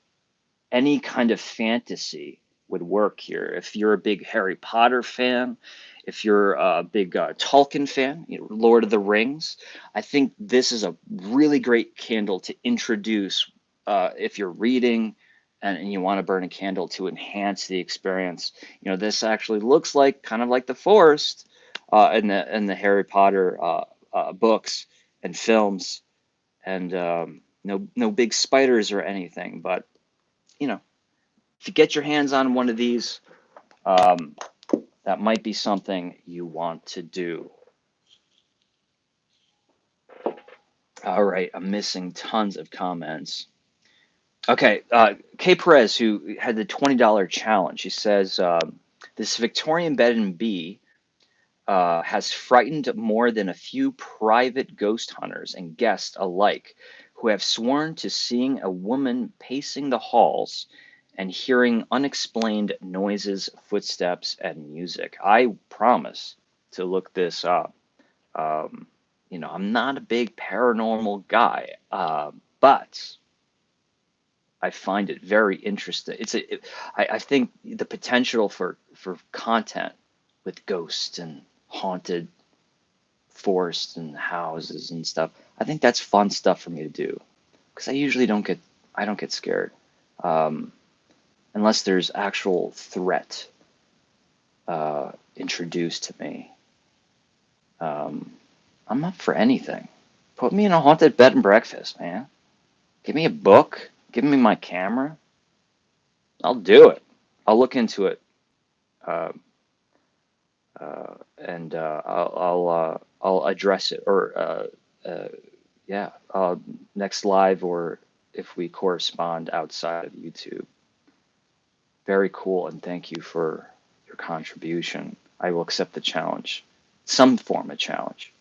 any kind of fantasy would work here. If you're a big Harry Potter fan, if you're a big Tolkien fan, Lord of the Rings, I think this is a really great candle to introduce if you're reading and you want to burn a candle to enhance the experience. This actually looks like kind of like the forest in the Harry Potter books and films, and no big spiders or anything, but you know if you get your hands on one of these, um, that might be something you want to do. All right, I'm missing tons of comments. Okay, Kay Perez, who had the $20 challenge, she says this Victorian bed and bee has frightened more than a few private ghost hunters and guests alike who have sworn to seeing a woman pacing the halls and hearing unexplained noises, footsteps, and music. I promise to look this up. Um, I'm not a big paranormal guy, but I find it very interesting. I think the potential for content with ghosts and haunted forests and houses and stuff. I think that's fun stuff for me to do because I don't get scared um, unless there's actual threat introduced to me. Um, I'm up for anything. Put me in a haunted bed and breakfast, man. Give me a book. Give me my camera. I'll do it. I'll look into it. Uh, and I'll address it, or yeah, next live, or if we correspond outside of YouTube. Very cool, and thank you for your contribution. I will accept the challenge, some form of challenge.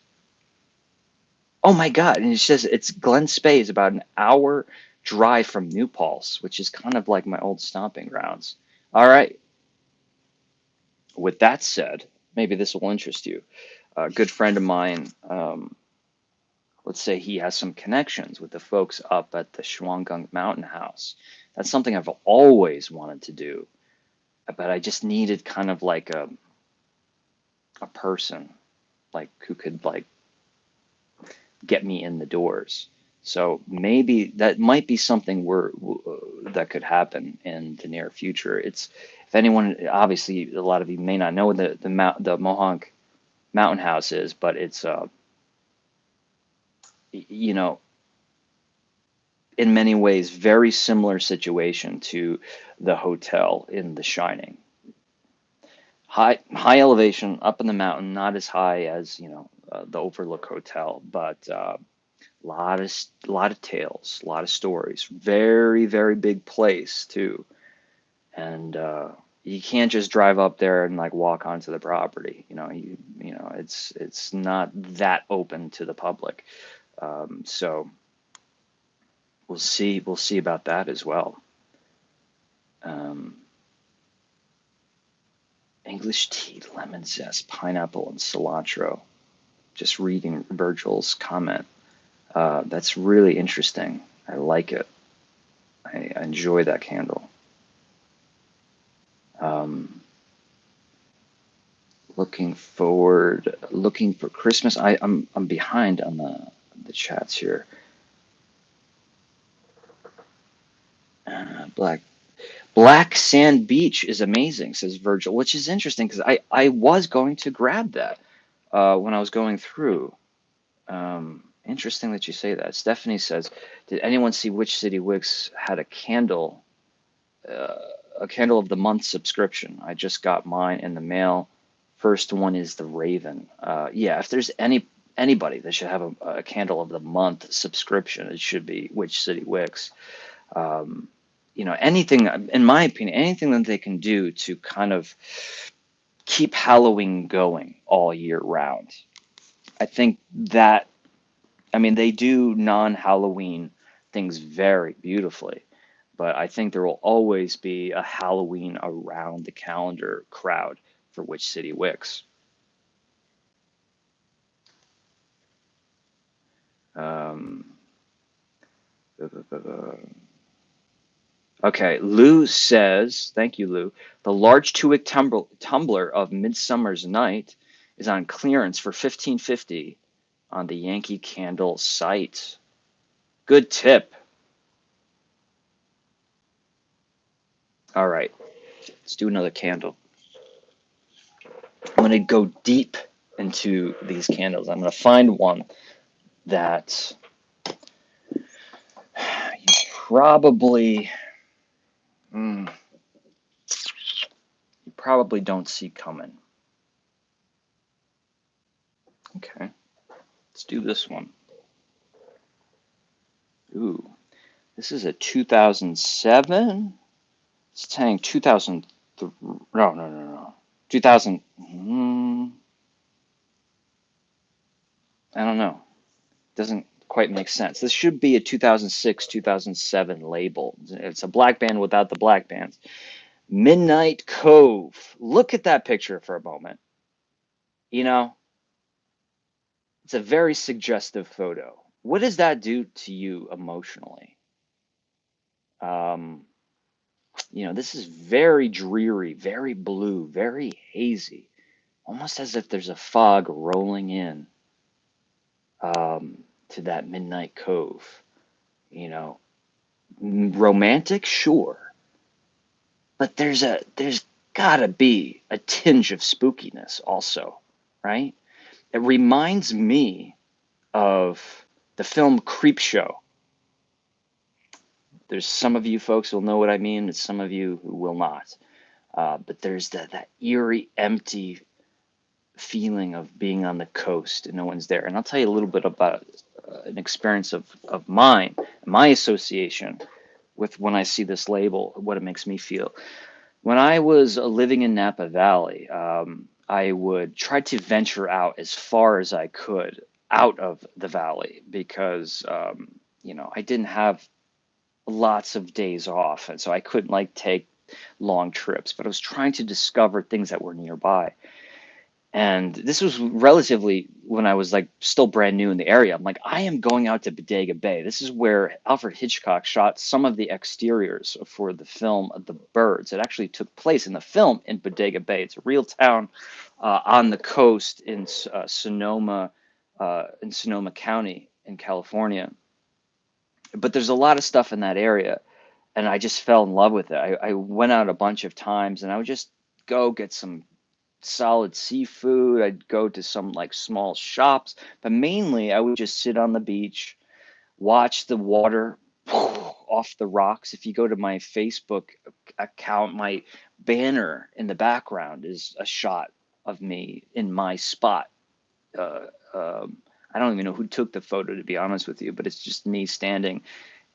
Oh my God! And it says it's Glen Spey is about an hour drive from New Paltz, which is kind of like my old stomping grounds. All right. With that said, maybe this will interest you. A good friend of mine, let's say he has some connections with the folks up at the Shwangung Mountain House. That's something I've always wanted to do, but I just needed kind of like a person like who could like get me in the doors. So maybe that might be something that could happen in the near future. It's if anyone, obviously, a lot of you may not know what the Mohonk Mountain House is, but it's you know, in many ways very similar situation to the hotel in The Shining. High elevation up in the mountain, not as high as the Overlook Hotel, but lot of tales, a lot of stories. Very very big place too, and you can't just drive up there and like walk onto the property. It's not that open to the public. So we'll see about that as well. Um, English tea, lemon zest, pineapple, and cilantro. Just reading Virgil's comment. That's really interesting. I like it. I enjoy that candle. Um, looking for Christmas. I'm behind on the chats here. Black Black Sand Beach is amazing, says Virgil, which is interesting because I was going to grab that when I was going through. Interesting that you say that. Stephanie says, "Did anyone see which City Wicks had uh, a candle of the month subscription? I just got mine in the mail. First one is the Raven. Yeah, if there's anybody that should have a candle of the month subscription, it should be Witch City Wicks. Um, anything, in my opinion, anything that they can do to kind of keep Halloween going all year round. I think that, I mean, they do non-Halloween things very beautifully, but I think there will always be a Halloween around the calendar crowd for Witch City Wicks. Um, okay, Lou says, thank you, Lou. The large 2-wick tumbler of Midsummer's Night is on clearance for $15.50 on the Yankee Candle site. Good tip. All right, let's do another candle. I'm going to go deep into these candles. I'm going to find one that you probably you probably don't see coming. Okay, let's do this one. Ooh, this is a 2007. It's saying 2003. No. 2000. I don't know. Doesn't quite make sense. This should be a 2006, 2007 label. It's a black band without the black bands. Midnight Cove. Look at that picture for a moment. You know, it's a very suggestive photo. What does that do to you emotionally? Um, this is very dreary, very blue, very hazy, almost as if there's a fog rolling in to that Midnight Cove. You know, romantic, sure, but there's gotta be a tinge of spookiness also, right? It reminds me of the film Creepshow. There's some of you folks will know what I mean, and some of you who will not. But there's that eerie, empty feeling of being on the coast and no one's there. And I'll tell you a little bit about an experience of mine, my association with when I see this label, what it makes me feel. When I was living in Napa Valley, I would try to venture out as far as I could out of the valley because, I didn't have lots of days off. And so I couldn't like take long trips, but I was trying to discover things that were nearby. And this was relatively when I was like still brand new in the area. I'm like, I am going out to Bodega Bay. This is where Alfred Hitchcock shot some of the exteriors for the film The Birds. It actually took place in the film in Bodega Bay. It's a real town on the coast in Sonoma County in California. But there's a lot of stuff in that area, and I just fell in love with it. I went out a bunch of times, and I would just go get some solid seafood. I'd go to some like small shops, but mainly I would just sit on the beach, watch the water off the rocks. If you go to my Facebook account, my banner in the background is a shot of me in my spot. Uh, I don't even know who took the photo, to be honest with you, but it's just me standing,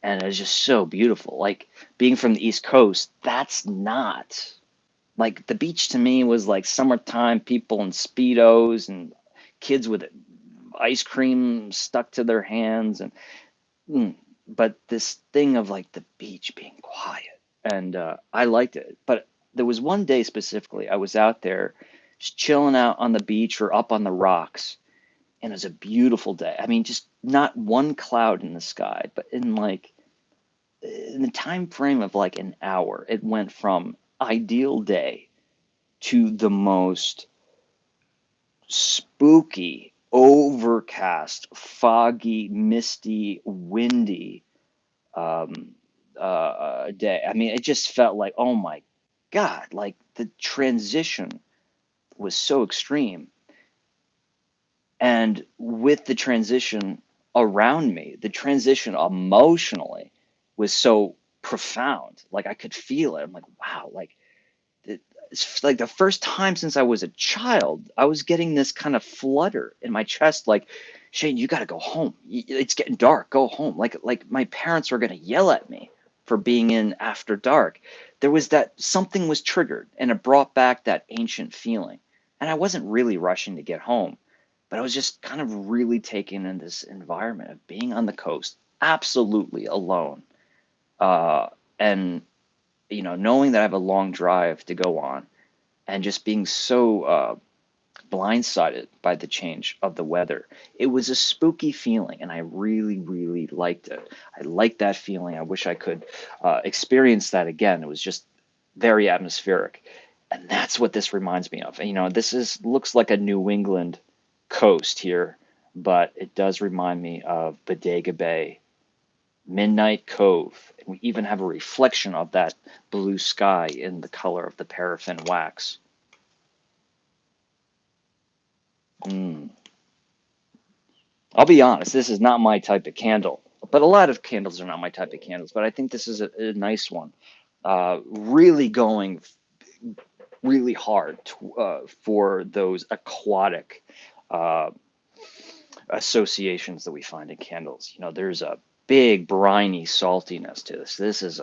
and it's just so beautiful. Like being from the East Coast, that's not like the beach to me was like summertime people in speedos and kids with ice cream stuck to their hands and mm, but this thing of like the beach being quiet, and I liked it. But there was one day specifically I was out there just chilling out on the beach or up on the rocks, and it was a beautiful day. I mean, just not one cloud in the sky, but in the time frame of like an hour, it went from ideal day to the most spooky, overcast, foggy, misty, windy day. I mean, it just felt like, oh my God, like the transition was so extreme. And with the transition around me, the transition emotionally was so profound. Like I could feel it. I'm like, wow, like it's like the first time since I was a child, I was getting this kind of flutter in my chest, like, Shane, you got to go home. It's getting dark. Go home. Like my parents were gonna yell at me for being in after dark. There was that something was triggered, and it brought back that ancient feeling. And I wasn't really rushing to get home, but I was just kind of really taken in this environment of being on the coast, absolutely alone, uh, and knowing that I have a long drive to go on and just being so blindsided by the change of the weather. It was a spooky feeling, and I really, really liked it. I liked that feeling. I wish I could experience that again. It was just very atmospheric, and that's what this reminds me of. This is looks like a New England coast here, but it does remind me of Bodega Bay, Midnight Cove. And we even have a reflection of that blue sky in the color of the paraffin wax. Mm. I'll be honest, this is not my type of candle, but a lot of candles are not my type of candles. But I think this is a nice one. Really going really hard for those aquatic uh, associations that we find in candles. There's a big briny saltiness to this. This is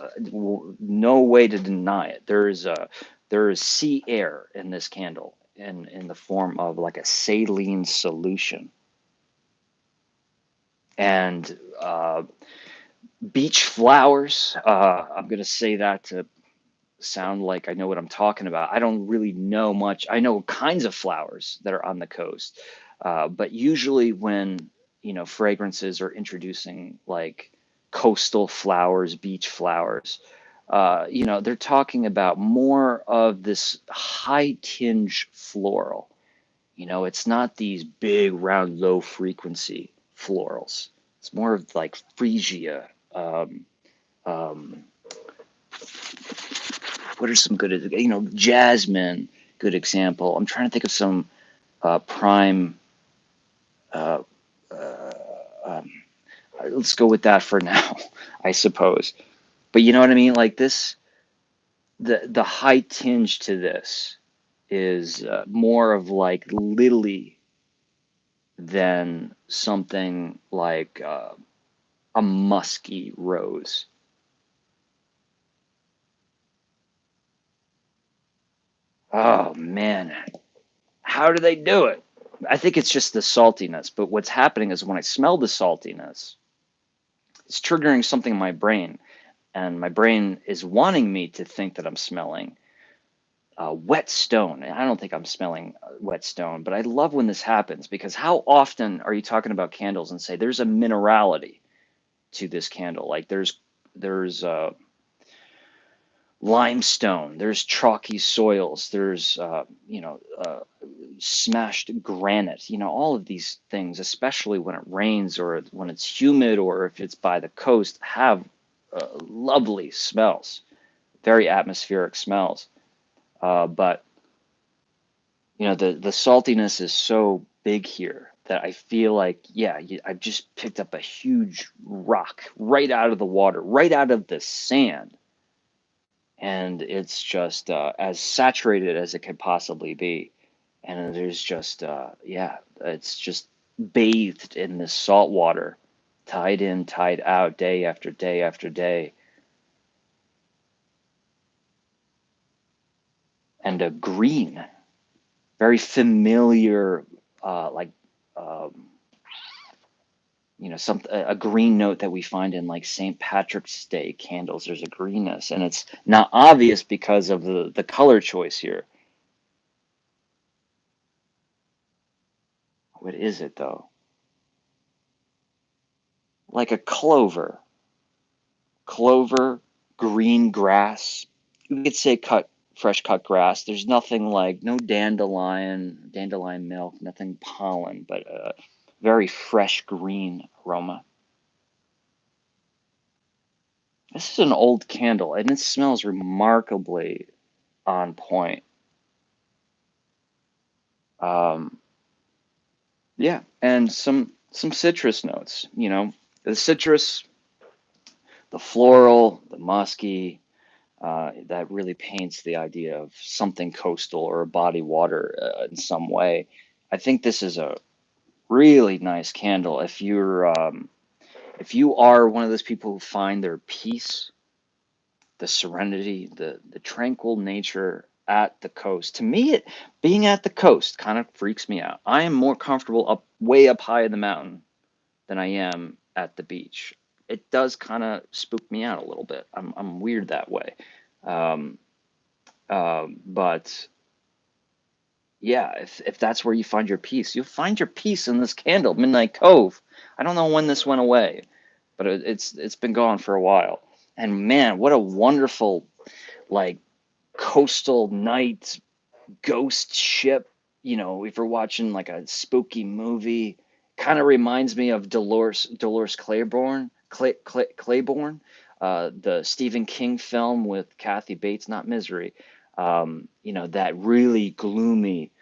no way to deny it. There is sea air in this candle in the form of like a saline solution. And beach flowers. I'm going to say that to sound like I know what I'm talking about. I don't really know much. I know kinds of flowers that are on the coast, but usually when fragrances are introducing like coastal flowers, beach flowers, they're talking about more of this high tinge floral. It's not these big, round, low frequency florals. It's more of like freesia. Um, what are some good, jasmine, good example. I'm trying to think of some prime. Uh, uh, um, let's go with that for now, I suppose. But you know what I mean? Like this, the high tinge to this is more of like lily than something like a musky rose. Oh man, how do they do it? I think it's just the saltiness, but what's happening is when I smell the saltiness, it's triggering something in my brain, and my brain is wanting me to think that I'm smelling wet stone. And I don't think I'm smelling wet stone, but I love when this happens because how often are you talking about candles and say there's a minerality to this candle? Like there's limestone, there's chalky soils, there's smashed granite. All of these things, especially when it rains or when it's humid or if it's by the coast, have lovely smells, very atmospheric smells. But the saltiness is so big here that I feel like, yeah, I've just picked up a huge rock right out of the water, right out of the sand, and it's just as saturated as it could possibly be. And there's just, yeah, it's just bathed in this salt water, tied in, tied out, day after day after day, and a green, very familiar, like. Um, some a green note that we find in like St. Patrick's Day candles. There's a greenness, and it's not obvious because of the color choice here. What is it though? Like a clover, green grass. You could say fresh cut grass. There's nothing like no dandelion milk, nothing pollen, but a very fresh green aroma. This is an old candle, and it smells remarkably on point. Um, Yeah, and some citrus notes, the citrus, the floral, the musky, that really paints the idea of something coastal or a body water in some way. I think this is a really nice candle if you are one of those people who find their peace, the serenity, the tranquil nature at the coast. To me, it being at the coast kind of freaks me out. I am more comfortable up way up high in the mountain than I am at the beach. It does kind of spook me out a little bit. I'm weird that way. Um, but yeah, if that's where you find your peace, you'll find your peace in this candle, Midnight Cove. I don't know when this went away, but it's been gone for a while. And man, what a wonderful like coastal night ghost ship. If you're watching like a spooky movie, kind of reminds me of Dolores Claiborne, the Stephen King film with Kathy Bates, not Misery. That really gloomy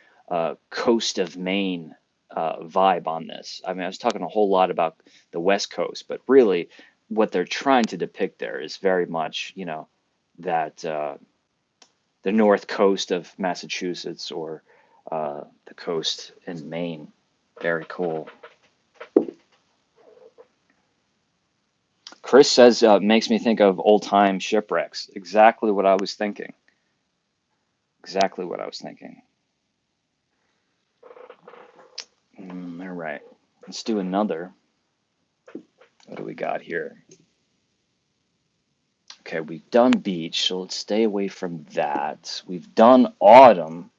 coast of Maine vibe on this. I mean, I was talking a whole lot about the West Coast, but really, what they're trying to depict there is very much, that. The north coast of Massachusetts or the coast in Maine. Very cool. Chris says makes me think of old time shipwrecks. Exactly what I was thinking. Exactly what I was thinking. All right. Let's do another. What do we got here? Okay, we've done beach, so let's stay away from that. We've done autumn.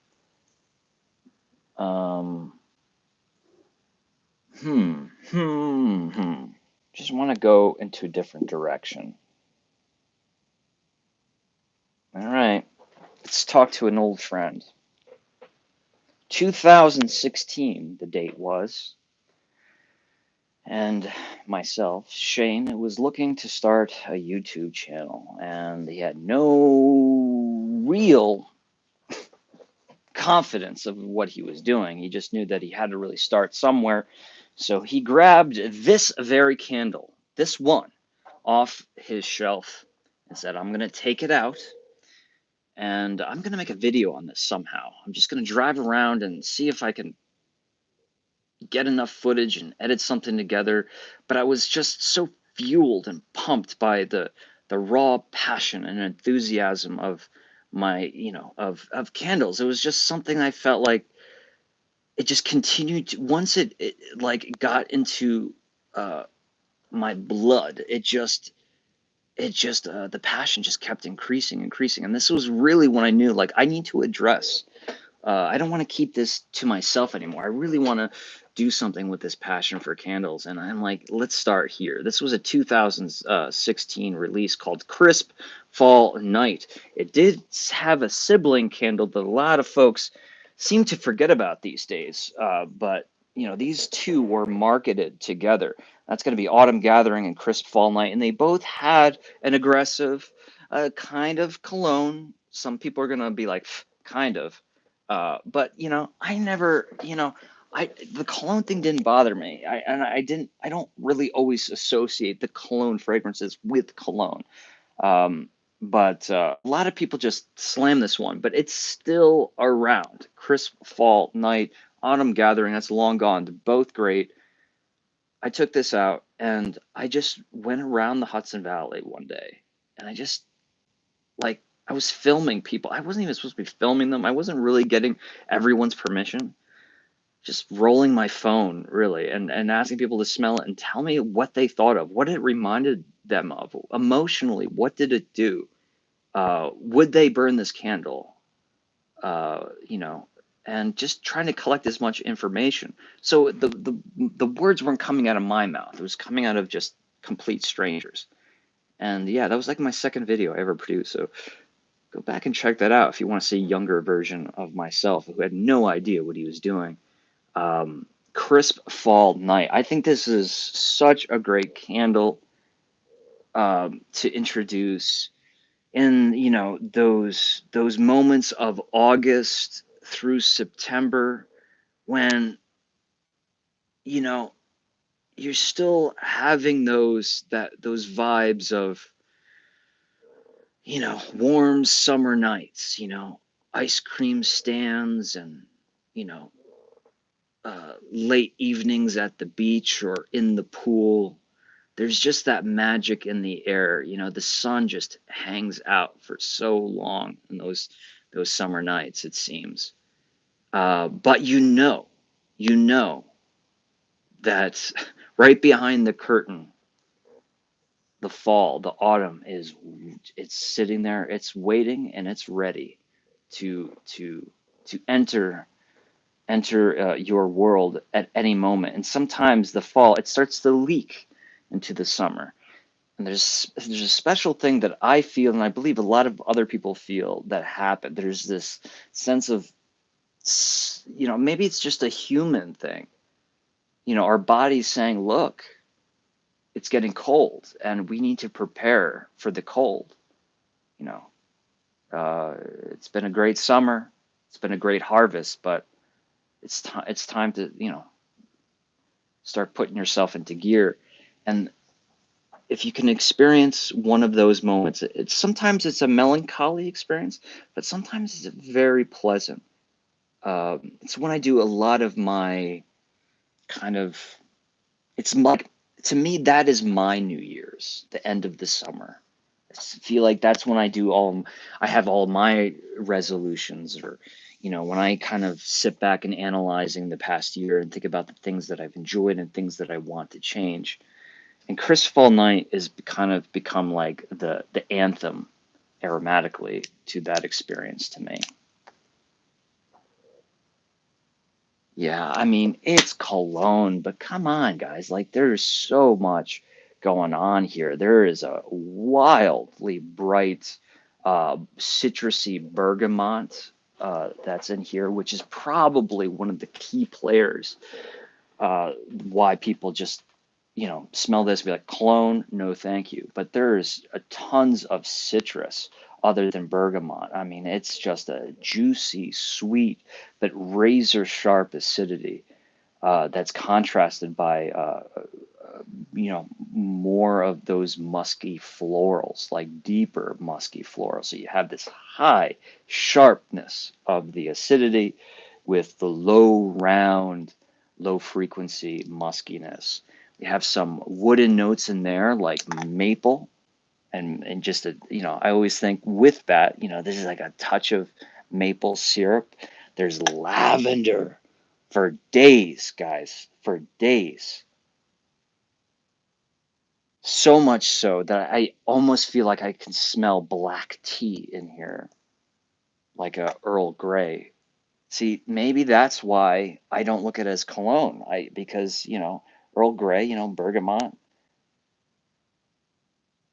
Um, hmm, hmm. Just want to go into a different direction. All right. Let's talk to an old friend. 2016, the date was, and myself, Shane, was looking to start a YouTube channel, and he had no real confidence of what he was doing. He just knew that he had to really start somewhere. So he grabbed this very candle, this one, off his shelf and said, I'm going to take it out and I'm gonna make a video on this somehow. I'm just gonna drive around and see if I can get enough footage and edit something together. But I was just so fueled and pumped by the raw passion and enthusiasm of my, of candles. It was just something I felt like it just continued to, once it like got into uh, my blood. It just the passion just kept increasing, and this was really when I knew, like, I need to address, I don't want to keep this to myself anymore. I really want to do something with this passion for candles. And I'm like, let's start here. This was a 2016 release called Crisp Fall Night. It did have a sibling candle that a lot of folks seem to forget about these days. But, these two were marketed together. That's going to be Autumn Gathering and Crisp Fall Night. And they both had an aggressive kind of cologne. Some people are going to be like, kind of. But I never, the cologne thing didn't bother me. I don't really always associate the cologne fragrances with cologne. Um, but a lot of people just slam this one, but it's still around. Crisp Fall Night, Autumn Gathering, that's long gone. They're both great. I took this out and I just went around the Hudson Valley one day, and I just, like, I was filming people. I wasn't even supposed to be filming them. I wasn't really getting everyone's permission. Just rolling my phone, really, and asking people to smell it and tell me what they thought of, what it reminded them of emotionally. What did it do? Would they burn this candle? You know, and just trying to collect as much information. So the words weren't coming out of my mouth. It was coming out of just complete strangers. And yeah, that was like my second video I ever produced. So go back and check that out if you want to see a younger version of myself who had no idea what he was doing. Crisp Fall Night. I think this is such a great candle to introduce in, those moments of August through September when, you know you're still having those vibes of, warm summer nights, ice cream stands and, you know, late evenings at the beach or in the pool. There's just that magic in the air. The sun just hangs out for so long in those summer nights, it seems. But you know that right behind the curtain, the fall, the autumn it's sitting there, it's waiting, and it's ready to enter your world at any moment. And sometimes the fall, it starts to leak into the summer. And there's a special thing that I feel, and I believe a lot of other people feel, that happen. There's this sense of, maybe it's just a human thing. Our body's saying, look, it's getting cold, and we need to prepare for the cold. You know, uh, it's been a great summer, it's been a great harvest, but it's time to, start putting yourself into gear. And if you can experience one of those moments, sometimes it's a melancholy experience, but sometimes it's very pleasant. It's when I do a lot of my kind of, it's like, to me, that is my New Year's, the end of the summer. Feel like that's when I have all my resolutions, or, when I kind of sit back and analyzing the past year and think about the things that I've enjoyed and things that I want to change. And Crisp Fall Night is kind of become like the anthem aromatically to that experience to me. Yeah, I mean, it's cologne, but come on, guys. Like, there's so much going on here. There is a wildly bright, citrusy bergamot that's in here, which is probably one of the key players, why people just, smell this and be like, cologne, no thank you. But there's a tons of citrus other than bergamot. I mean, it's just a juicy, sweet, but razor sharp acidity. that's contrasted by more of those musky florals, like deeper musky florals. So you have this high sharpness of the acidity with the low round, low frequency muskiness. We have some wooden notes in there like maple and just I always think with that, this is like a touch of maple syrup. There's lavender for days, guys, for days. So much so that I almost feel like I can smell black tea in here, like a Earl Grey. See, maybe that's why I don't look at it as cologne. Because, Earl Grey, bergamot,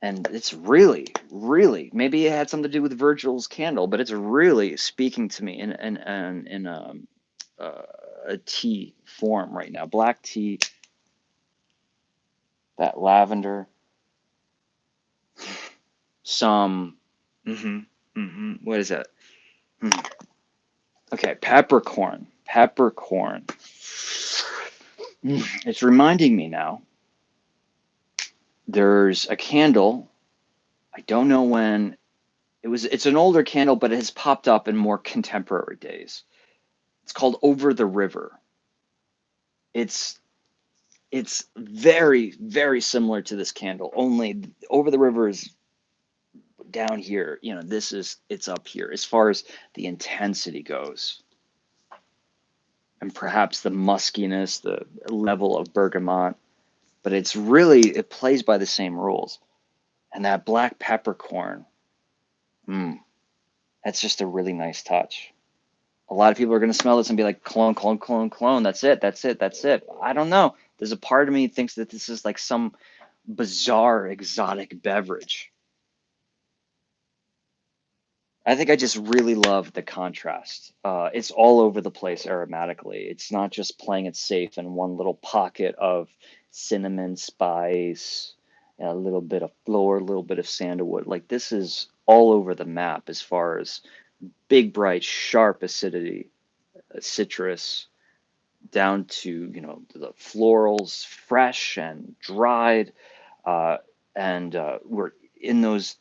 and it's really, really, maybe it had something to do with Virgil's candle, but it's really speaking to me uh, a tea form right now. Black tea, that lavender, some, hmm what is that? Hmm. Okay, peppercorn. Peppercorn. It's reminding me now. There's a candle. I don't know when it's an older candle, but it has popped up in more contemporary days. It's called Over the River. It's it's very, very similar to this candle, only Over the River is down here. It's up here as far as the intensity goes. And perhaps the muskiness, the level of bergamot, but it plays by the same rules. And that black peppercorn, mm, that's just a really nice touch. A lot of people are going to smell this and be like, cologne, cologne, cologne, cologne. That's it. That's it. That's it. I don't know. There's a part of me that thinks that this is like some bizarre exotic beverage. I think I just really love the contrast. It's all over the place aromatically. It's not just playing it safe in one little pocket of cinnamon spice, a little bit of floor, a little bit of sandalwood. Like this is all over the map as far as big, bright, sharp acidity, citrus, down to the florals, fresh and dried, uh, and we're in those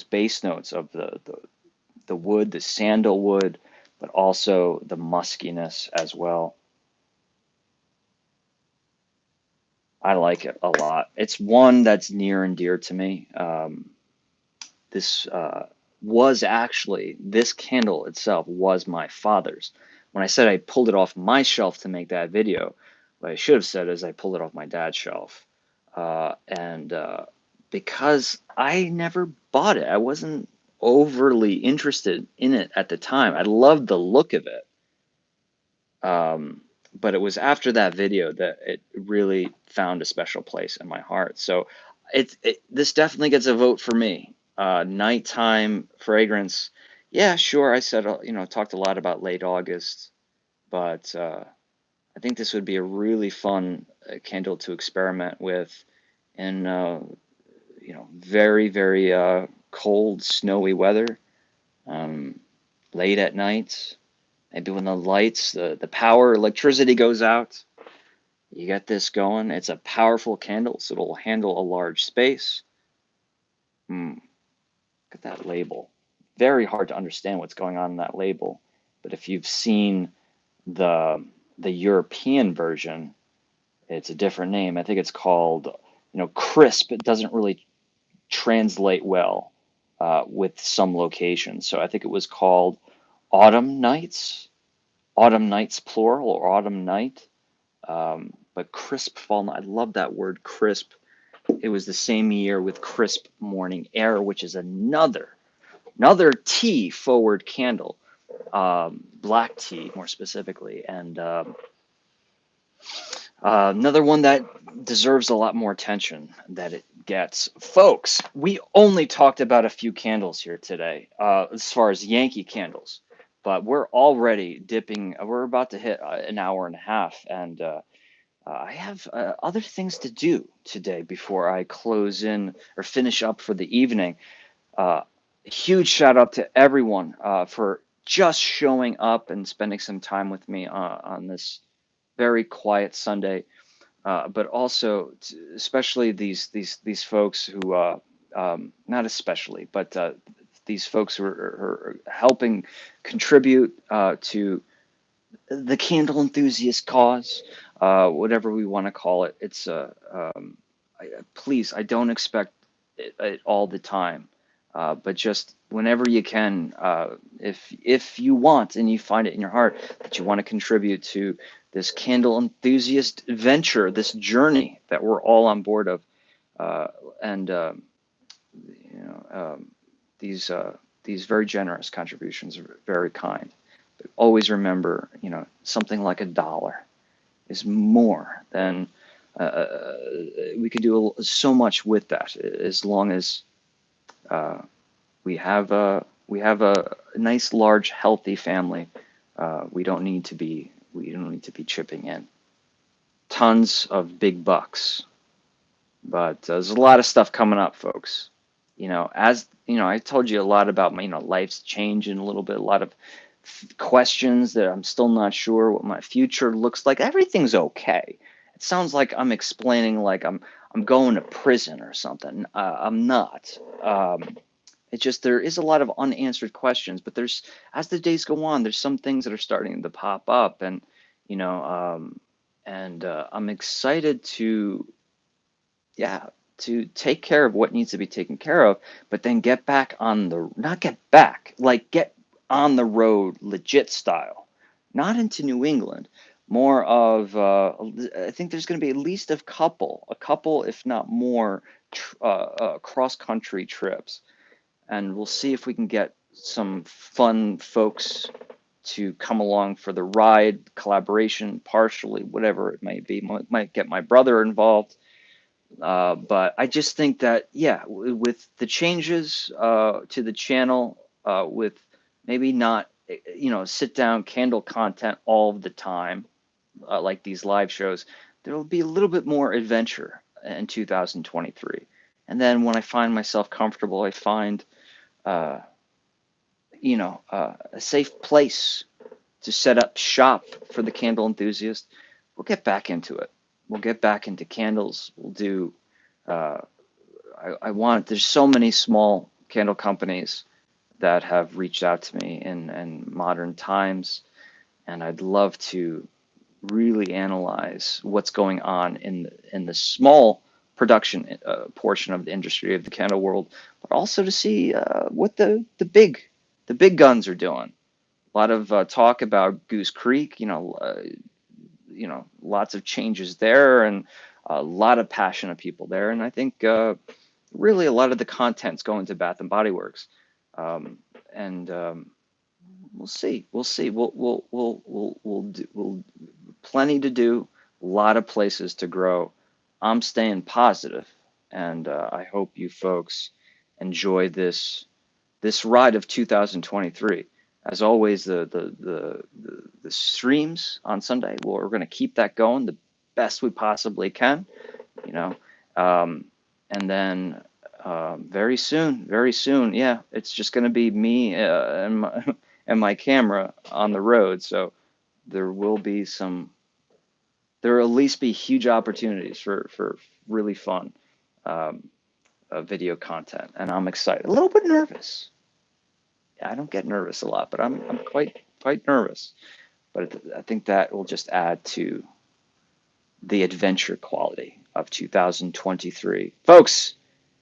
base notes of the wood, the sandalwood, but also the muskiness as well. I like it a lot. It's one that's near and dear to me. This was actually, this candle itself was my father's. When I said I pulled it off my shelf to make that video, what I should have said is I pulled it off my dad's shelf. And because I never bought it, I wasn't overly interested in it at the time. I loved the look of it. Um, but it was after that video that it really found a special place in my heart. So this definitely gets a vote for me. Nighttime fragrance. Yeah, sure. I said, talked a lot about late August, but I think this would be a really fun candle to experiment with in, very, very cold, snowy weather, um, late at night. Maybe when the lights, the power, electricity goes out, you get this going. It's a powerful candle, so it'll handle a large space. Look at that label. Very hard to understand what's going on in that label. But if you've seen the European version, it's a different name. I think it's called, crisp. It doesn't really translate well with some locations. So I think it was called Autumn Nights, Autumn Nights plural, or Autumn Night. But crisp fall night, I love that word crisp. It was the same year with crisp morning air, which is another tea forward candle, black tea more specifically, and another one that deserves a lot more attention that it gets. Folks, we only talked about a few candles here today, as far as Yankee candles, but we're already dipping. We're about to hit an hour and a half, and I have other things to do today before I close in or finish up for the evening. Uh, Huge shout out to everyone for just showing up and spending some time with me on this very quiet Sunday, but also especially these folks who not especially, but these folks who are helping contribute to the candle enthusiast cause, whatever we want to call it. It's please, I don't expect it all the time, but just whenever you can, if you want and you find it in your heart that you want to contribute to this candle enthusiast venture, this journey that we're all on board of, and you know, these these very generous contributions are very kind. But always remember, something like $1 is more than we can do so much with that as long as uh, we have a nice, large, healthy family. We don't need to be chipping in tons of big bucks, but there's a lot of stuff coming up, folks. As I told you a lot about my, life's changing a little bit, a lot of questions that I'm still not sure what my future looks like. Everything's okay. It sounds like I'm explaining like I'm going to prison or something. I'm not. It's just there is a lot of unanswered questions, but there's as the days go on, there's some things that are starting to pop up, and you know, I'm excited to yeah, to take care of what needs to be taken care of, but then get back on the, not get back, like get on the road legit style, not into New England, more of, I think there's going to be at least a couple, if not more, cross country trips. And we'll see if we can get some fun folks to come along for the ride, collaboration, partially, whatever it may be. Might get my brother involved, but I just think that, yeah, with the changes to the channel, with maybe not, sit down candle content all the time, like these live shows, there will be a little bit more adventure in 2023. And then when I find myself comfortable, I find, uh, a safe place to set up shop for the candle enthusiast. We'll get back into it. We'll get back into candles. We'll do. Uh, there's so many small candle companies that have reached out to me in modern times, and I'd love to really analyze what's going on in the small production portion of the industry of the candle world, but also to see what the big guns are doing. A lot of talk about Goose Creek, lots of changes there, and a lot of passionate people there, and I think really a lot of the content's going to Bath and Body Works, and we'll see. We'll see. We'll plenty to do. A lot of places to grow. I'm staying positive, and I hope you folks enjoy this ride of 2023. As always, the streams on Sunday, well, we're going to keep that going the best we possibly can, you know. Um, and then very soon, yeah, it's just going to be me and my camera on the road. So there will be there will at least be huge opportunities for really fun um, video content, and I'm excited. A little bit nervous. I don't get nervous a lot, but I'm quite nervous. But I think that will just add to the adventure quality of 2023. Folks,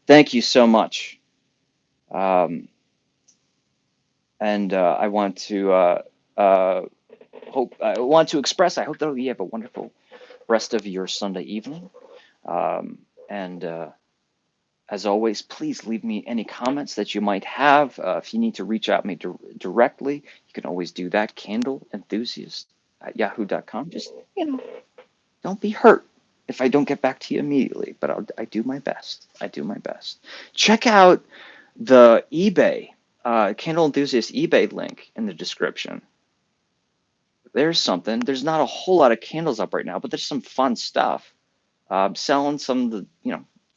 thank you so much. Um, and uh, I want to express. I hope that you have a wonderful rest of your Sunday evening. And As always, please leave me any comments that you might have. If you need to reach out to me directly, you can always do that. Candleenthusiast@yahoo.com. Just, don't be hurt if I don't get back to you immediately, but I do my best. I do my best. Check out the eBay, Candle Enthusiast eBay link in the description. There's something. There's not a whole lot of candles up right now, but there's some fun stuff. Selling some of the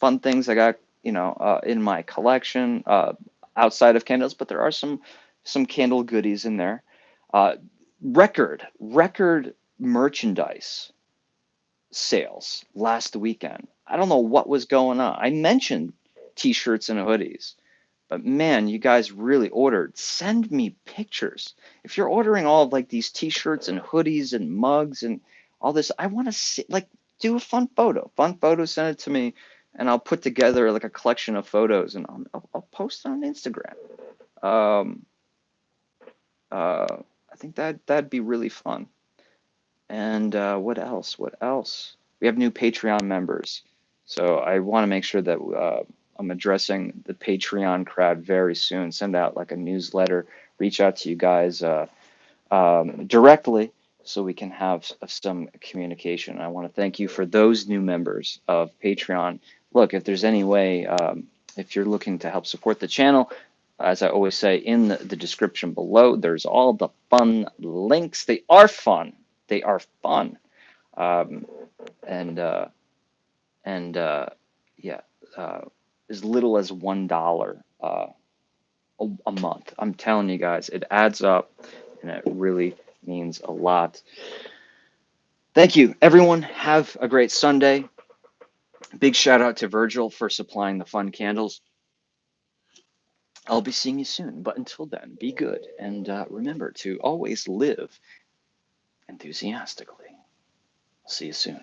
fun things I got in my collection outside of candles, but there are some candle goodies in there. Uh, record merchandise sales last weekend. I don't know what was going on. I mentioned t-shirts and hoodies, but man, you guys really ordered. Send me pictures. If you're ordering all of like these t-shirts and hoodies and mugs and all this, I want to see, like, do a fun photo. Fun photo, send it to me, and I'll put together like a collection of photos and I'll post it on Instagram. Um, I think that'd be really fun. And what else? What else? We have new Patreon members. So I want to make sure that I'm addressing the Patreon crowd very soon. Send out like a newsletter, reach out to you guys directly so we can have some communication. I want to thank you for those new members of Patreon. Look, if there's any way, if you're looking to help support the channel, as I always say in the description below, there's all the fun links. They are fun. They are fun. Um, and and yeah, uh, as little as $1 a month. I'm telling you guys, it adds up, and it really means a lot. Thank you, everyone. Have a great Sunday. Big shout out to Virgil for supplying the fun candles. I'll be seeing you soon, but until then, be good and remember to always live enthusiastically. See you soon.